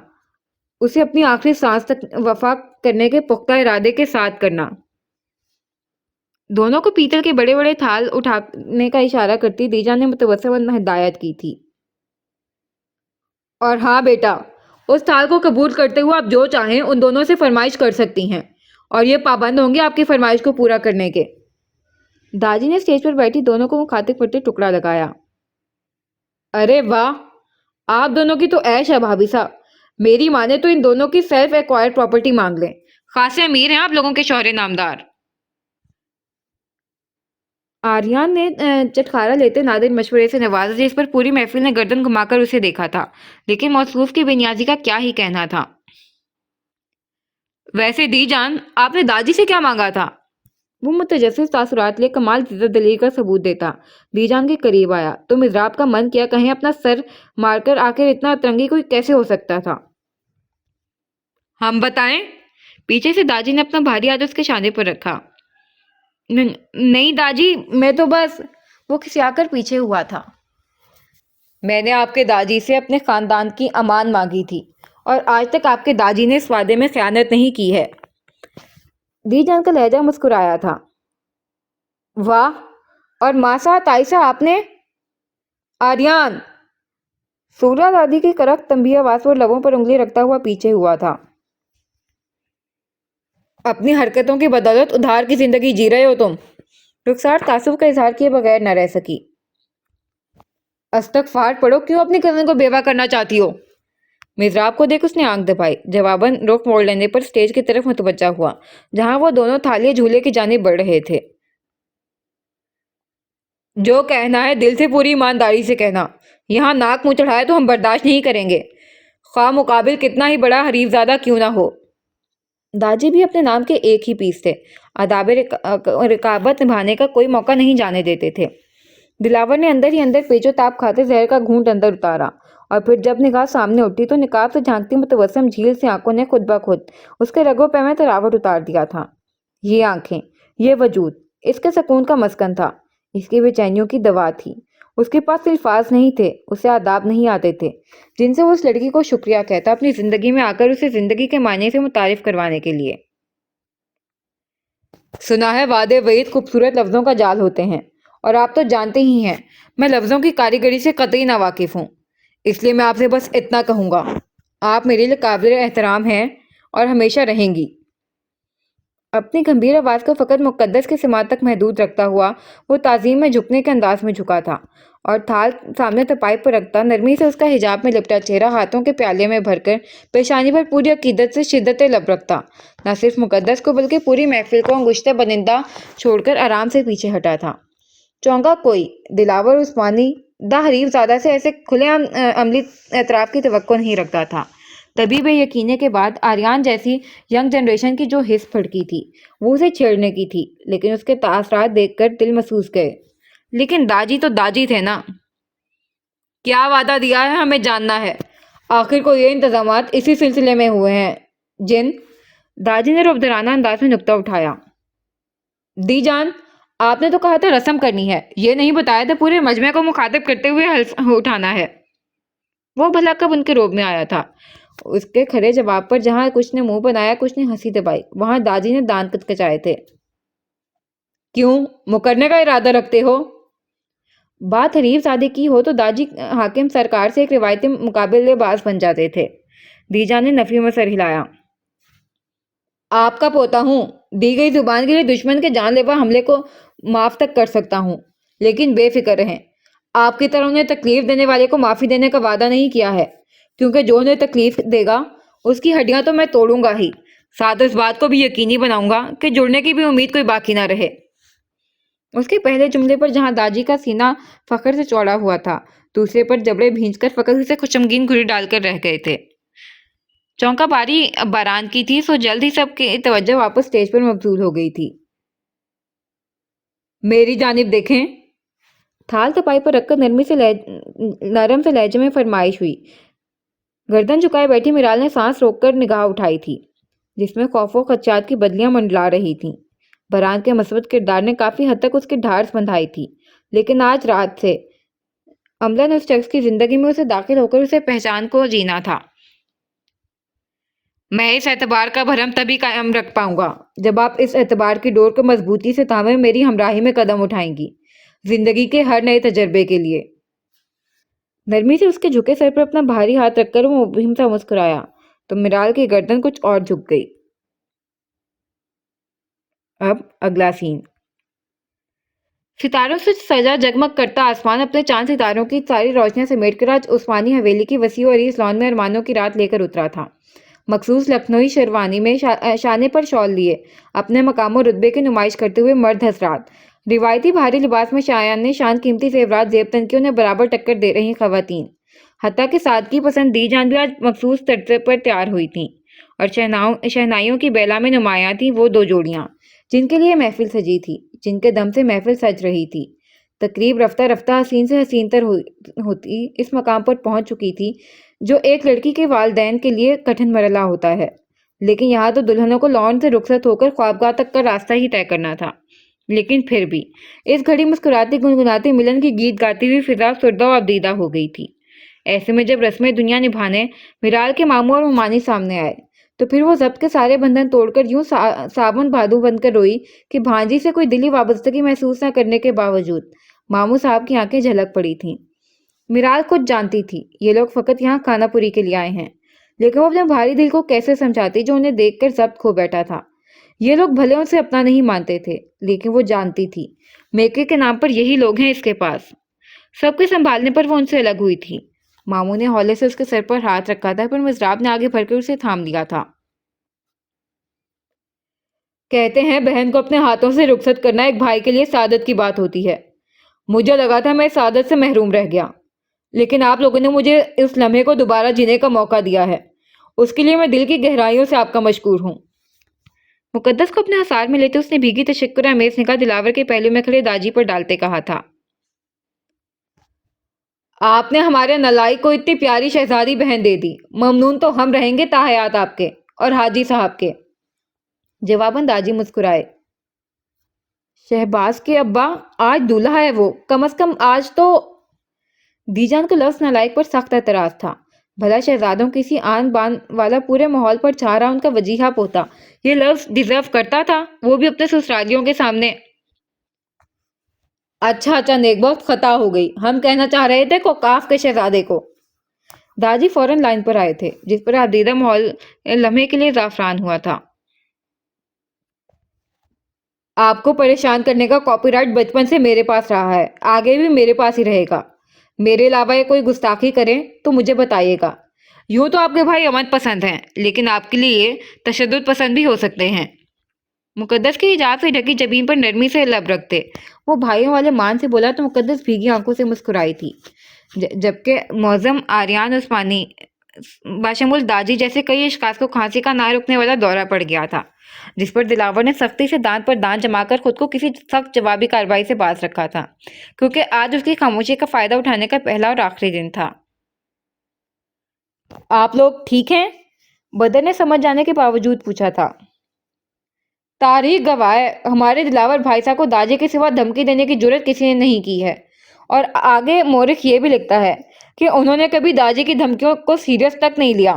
اسے اپنی آخری سانس تک وفا کرنے کے پختہ ارادے کے ساتھ کرنا۔ دونوں کو پیتل کے بڑے بڑے تھال اٹھانے کا اشارہ کرتی دیجا نے متوسم ہدایت کی تھی۔ اور ہاں بیٹا، اس تھال کو قبول کرتے ہوئے آپ جو چاہیں ان دونوں سے فرمائش کر سکتی ہیں، اور یہ پابند ہوں گے آپ کی فرمائش کو پورا کرنے کے۔ داجی نے اسٹیج پر بیٹھی دونوں کو مخاطب کرتے ٹکڑا لگایا۔ ارے واہ، آپ دونوں کی تو عیش ہے بھابھی صاحب، میری مانے تو ان دونوں کی سیلف ایکوائر پراپرٹی مانگ لیں، خاصے امیر ہیں آپ لوگوں کے شوہر نامدار۔ آریان نے چٹخارا لیتے نادر مشورے سے نوازا، جس پر پوری محفل نے گردن گھما کر اسے دیکھا تھا، لیکن موصوف کی بے نیازی کا کیا ہی کہنا تھا۔ ویسے دی جان، آپ نے داجی سے کیا مانگا تھا؟ وہ متجسس تاثرات لے کمال عزت دلی کا ثبوت دیتا دی جان کے قریب آیا تو مضراب کا من کیا کہیں اپنا سر مار کر آخر اتنا اترنگی کوئی کیسے ہو سکتا تھا۔ ہم بتائیں؟ پیچھے سے داجی نے اپنا بھاری ہاتھ اس کے شانے پر رکھا۔ نہیں داجی، میں تو بس… وہ کھسیا کر پیچھے ہوا تھا۔ میں نے آپ کے داجی سے اپنے خاندان کی امان مانگی تھی، اور آج تک آپ کے داجی نے اس وعدے میں خیانت نہیں کی ہے۔ دی جان کا لہجہ مسکرایا تھا۔ واہ، اور ماسا تائسا آپ نے… آریان! سورا دادی کی کرخت تنبیہ آواز پر لبوں پر انگلی رکھتا ہوا پیچھے ہوا تھا۔ اپنی حرکتوں کی بدولت ادھار کی زندگی جی رہے ہو تم۔ رخسار تعصب کا اظہار کیے بغیر نہ رہ سکی۔ استغفار پڑھو، کیوں اپنی کزن کو بیوہ کرنا چاہتی ہو؟ مضراب کو دیکھ اس نے آنکھ دبائی، جواباً رخ موڑ لینے پر اسٹیج کی طرف متوجہ ہوا، جہاں وہ دونوں تھالیے جھولے کی جانب بڑھ رہے تھے۔ جو کہنا ہے دل سے پوری ایمانداری سے کہنا، یہاں ناک منہ چڑھائے تو ہم برداشت نہیں کریں گے، خواہ مقابل کتنا ہی بڑا حریف زادہ کیوں نہ ہو۔ داجی بھی اپنے نام کے ایک ہی پیس تھے، آداب رقابت نبھانے کا کوئی موقع نہیں جانے دیتے تھے۔ دلاور نے اندر ہی اندر پیچ و تاب کھاتے زہر کا گھونٹ اندر اتارا، اور پھر جب نگاہ سامنے اٹھی تو نقاب سے جھانکتی متوسم جھیل سی آنکھوں نے خود بخود اس کے رگ و پے میں تراوٹ اتار دیا تھا۔ یہ آنکھیں، یہ وجود، اس کے سکون کا مسکن تھا، اس کی بے چینیوں کی دوا تھی۔ اس کے پاس الفاظ نہیں تھے، اسے آداب نہیں آتے تھے جن سے وہ اس لڑکی کو شکریہ کہتا اپنی زندگی میں آ کر اسے زندگی کے معنی سے متعارف کروانے کے لیے۔ سنا ہے وعدے وعید خوبصورت لفظوں کا جال ہوتے ہیں، اور آپ تو جانتے ہی ہیں میں لفظوں کی کاریگری سے قطعی ناواقف ہوں، اس لیے میں آپ سے بس اتنا کہوں گا، آپ میرے لیے قابل احترام ہیں اور ہمیشہ رہیں گی۔ اپنی گمبھیر آواز کو فقط مقدس کے سماعت تک محدود رکھتا ہوا وہ تعظیم میں جھکنے کے انداز میں جھکا تھا، اور تھال سامنے ترپائی پر رکھتا نرمی سے اس کا حجاب میں لپٹا چہرہ ہاتھوں کے پیالے میں بھر کر پیشانی پر پوری عقیدت سے شدت لب رکھتا، نہ صرف مقدس کو بلکہ پوری محفل کو انگشتیں بنندہ چھوڑ کر آرام سے پیچھے ہٹا تھا۔ چونکا کوئی دلاور عثمانی دا حریف زادہ سے ایسے کھلے عام عملی اعتراف کی توقع نہیں رکھتا تھا۔ طبی بے یقینی کے بعد آریان جیسی ینگ جنریشن کی جو حس پھڑکی تھی وہ اسے چھیڑنے کی تھی، لیکن اس کے تاثرات دیکھ کر دل محسوس گئے۔ لیکن داجی تو داجی تھے نا۔ کیا وعدہ دیا ہے ہمیں جاننا ہے، آخر کو یہ انتظامات اسی سلسلے میں ہوئے ہیں جن… داجی نے رعبدرانہ انداز میں نکتہ اٹھایا۔ دی جان، آپ نے تو کہا تھا رسم کرنی ہے، یہ نہیں بتایا تھا پورے مجمع کو مخاطب کرتے ہوئے حلف اٹھانا ہے۔ وہ بھلا کب ان کے روب میں آیا تھا؟ اس کے کھرے جواب پر جہاں کچھ نے منہ بنایا کچھ نے ہنسی دبائی، وہاں داجی نے دانت کچکچائے تھے۔ کیوں مکرنے کا ارادہ رکھتے ہو؟ بات حریف زادے کی ہو تو داجی حاکم سرکار سے ایک روایتی مقابلے باز بن جاتے تھے۔ دی جان نے نفی میں سر ہلایا۔ آپ کا پوتا ہوں، دی گئی زبان کے لیے دشمن کے جان لیوا حملے کو معاف تک کر سکتا ہوں، لیکن بے فکر رہیں، آپ کی طرح انہیں تکلیف دینے والے کو معافی دینے کا وعدہ نہیں کیا ہے، کیونکہ جو انہیں تکلیف دے گا اس کی ہڈیاں تو میں توڑوں گا ہی، ساتھ اس بات کو بھی یقینی بناؤں گا کہ جڑنے کی بھی امید کوئی باقی نہ رہے۔ اس کے پہلے جملے پر جہاں داجی کا سینہ فخر سے چوڑا ہوا تھا، دوسرے پر جبڑے بھینچ کر فقط اسے خوشمگین گھری ڈال کر رہ گئے تھے۔ چونکا باری باران کی تھی، سو جلد ہی سب کی توجہ واپس اسٹیج پر مبذول ہو گئی تھی۔ میری جانب دیکھیں، تھال تپائی پر رکھ کر نرم سے لہجے میں فرمائش ہوئی۔ گردن جھکائے بیٹھی میرال نے سانس روک کر نگاہ اٹھائی تھی، جس میں خوف و خدشات کی بدلیاں منڈلا رہی تھیں۔ باران کے مثبت کردار نے کافی حد تک اس کی ڈھارس بندھائی تھی، لیکن آج رات سے عملاً اس شخص کی زندگی میں اسے داخل ہو کر اسے پہچان کو جینا تھا۔ میں اس اعتبار کا بھرم تبھی قائم رکھ پاؤں گا جب آپ اس اعتبار کی ڈور کو مضبوطی سے تھامے میری ہمراہی میں قدم اٹھائیں گی، زندگی کے ہر نئے تجربے کے لیے۔ نرمی سے اس کے جھکے سر پر اپنا بھاری ہاتھ رکھ کر وہ مبہم سا مسکرایا تو میرال کی گردن کچھ اور جھک گئی۔ اب اگلا سین۔ ستاروں سے سجا جگمگ کرتا آسمان اپنے چاند ستاروں کی ساری روشنیاں سمیٹ کر آج عثمانی حویلی کی وسیع و عریض لان میں ارمانوں کی رات لے کر اترا تھا۔ مخصوص لکھنوئی شیروانی میں شانے پر شال لیے اپنے مقام و رتبے کی نمائش کرتے ہوئے مرد حضرات، روایتی بھاری لباس میں شان قیمتی زیورات زیب تن کی انہیں برابر ٹکر دے رہی خواتین، حتیٰ کہ سادگی پسند دی جان بھی آج مخصوص طرز پر تیار ہوئی تھیں، اور شہنائیوں کی بیلا میں نمایاں تھیں وہ دو جوڑیاں جن کے لیے محفل سجی تھی، جن کے دم سے محفل سج رہی تھی۔ تقریب رفتہ رفتہ حسین سے حسین تر ہوتی اس مقام پر پہنچ چکی تھی جو ایک لڑکی کے والدین کے لیے کٹھن مرحلہ ہوتا ہے، لیکن یہاں تو دلہنوں کو لان سے رخصت ہو کر خوابگاہ تک کا راستہ ہی طے کرنا تھا۔ لیکن پھر بھی اس گھڑی مسکراتی گنگناتی ملن کی گیت گاتی ہوئی فضا افسردہ و ابدیدہ ہو گئی تھی۔ ایسے میں جب رسم دنیا نبھانے میرال کے ماموں اور ممانی سامنے آئے تو پھر وہ ضبط کے سارے بندھن توڑ کر یوں صابن بھادو بن کر روئی کہ بھانجی سے کوئی دلی وابستگی محسوس نہ کرنے کے باوجود ماموں صاحب کی آنکھیں جھلک پڑی تھیں۔ میرال خود جانتی تھی یہ لوگ فقط یہاں کھانا پوری کے لیے آئے ہیں، لیکن وہ اپنے بھاری دل کو کیسے سمجھاتی جو انہیں دیکھ کر ضبط کھو بیٹھا تھا۔ یہ لوگ بھلے ان سے اپنا نہیں مانتے تھے، لیکن وہ جانتی تھی میکے کے نام پر یہی لوگ ہیں اس کے پاس۔ سب کے سنبھالنے پر وہ ان سے الگ ہوئی تھی۔ ماموں نے ہولے سے اس کے سر پر ہاتھ رکھا تھا، پر مضراب نے آگے بڑھ کر اسے تھام لیا تھا۔ کہتے ہیں بہن کو اپنے ہاتھوں سے رخصت کرنا ایک بھائی کے لیے سعادت کی بات ہوتی ہے۔ مجھے لگا تھا میں سعادت سے محروم رہ گیا، لیکن آپ لوگوں نے مجھے اس لمحے کو دوبارہ جینے کا موقع دیا ہے، اس کے لیے میں دل کی گہرائیوں سے آپ کا مشکور ہوں۔ مقدس کو اپنے حصار میں لیتے اس نے بھیگی تشکر آمیز نگاہ دلاور کے پہلو میں کھڑے داجی پر ڈالتے کہا تھا، آپ نے ہمارے نالائق کو اتنی پیاری شہزادی بہن دے دی، ممنون تو ہم رہیں گے تا حیات آپ کے اور حاجی صاحب کے۔ جواباً داجی مسکرائے، شہباز کے ابا آج دولہا ہے وہ، کم از کم آج تو۔ دی جان کو لفظ نالائق پر سخت اعتراض تھا۔ بھلا شہزادوں کسی آن بان والا پورے ماحول پر چھا رہا ان کا وجیہہ پوتا یہ لفظ ڈیزرو کرتا تھا، وہ بھی اپنے سسرالیوں کے سامنے؟ اچھا نیک بخت، خطا ہو گئی، ہم کہنا چاہ رہے تھے کوکاف کے شہزادے کو۔ داجی فوراً لائن پر آئے تھے، جس پر ابدیدہ ماحول لمحے کے لیے زعفران ہوا تھا۔ آپ کو پریشان کرنے کا کاپی رائٹ بچپن سے میرے پاس رہا ہے، آگے بھی میرے پاس ہی رہے گا۔ میرے علاوہ یہ کوئی گستاخی کرے تو مجھے بتائیے گا۔ یوں تو آپ کے بھائی امن پسند ہیں، لیکن آپ کے لیے تشدد پسند بھی ہو سکتے ہیں۔ مقدس کی حجاب سے ڈھکی جبین پر نرمی سے لب رکھتے وہ بھائیوں والے مان سے بولا تو مقدس بھیگی آنکھوں سے مسکرائی تھی، جبکہ معظم آریان عثمانی باشمول داجی جیسے کئی اشخاص کو کھانسی کا نہ رکنے والا دورہ پڑ گیا تھا، جس پر دلاور نے سختی سے دانت پر دانت جما کر خود کو کسی سخت جوابی کارروائی سے باز رکھا تھا، کیونکہ آج اس کی خاموشی کا فائدہ اٹھانے کا پہلا اور آخری دن تھا۔ آپ لوگ ٹھیک ہیں؟ بدر نے سمجھ جانے کے باوجود پوچھا تھا۔ تاریخ گواہ ہے ہمارے دلاور بھائی صاحب کو داجی کے سوا دھمکی دینے کی جرات کسی نے نہیں کی ہے، اور آگے مورخ یہ بھی لکھتا ہے کہ انہوں نے کبھی داجی کی دھمکیوں کو سیریس تک نہیں لیا۔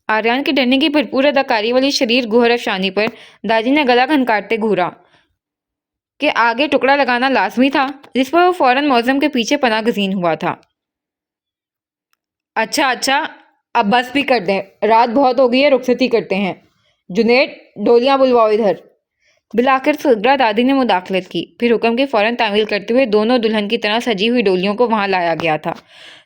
آریان کی ڈرنے کی بھرپور اداکاری والی شریر گوہر افشانی پر داجی نے گلا کھنکارتے گھورا کہ آگے ٹکڑا لگانا لازمی تھا، جس پر وہ فوراً معظم کے پیچھے پناہ گزین ہوا تھا۔ اچھا اب بس بھی کر دیں، رات بہت ہو گئی ہے، رخصتی کرتے ہیں۔ جنید ڈولیاں بلواؤ ادھر۔ بلاخر سغرا دادی نے مداخلت کی، پھر حکم کی فوراً تعمیل کرتے ہوئے دونوں دلہن کی طرح سجی ہوئی ڈولیوں کو وہاں لایا گیا تھا۔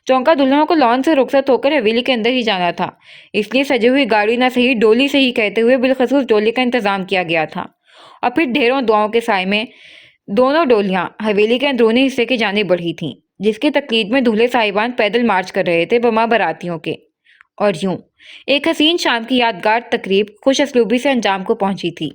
چونکا دلہنوں کو لان سے رخصت ہو کر حویلی کے اندر ہی جانا تھا، اس لیے سجی ہوئی گاڑی نہ صحیح ڈولی صحیح کہتے ہوئے بالخصوص ڈولی کا انتظام کیا گیا تھا، اور پھر ڈھیروں دعاؤں کے سائے میں دونوں ڈولیاں حویلی کے اندرونی حصے کی جانب بڑھی تھیں، جس کی تقلید میں دولہے صاحبان پیدل مارچ کر رہے تھے بما براتیوں کے۔ اور یوں ایک حسین شام کی یادگار تقریب خوش اسلوبی سے انجام کو پہنچی تھی۔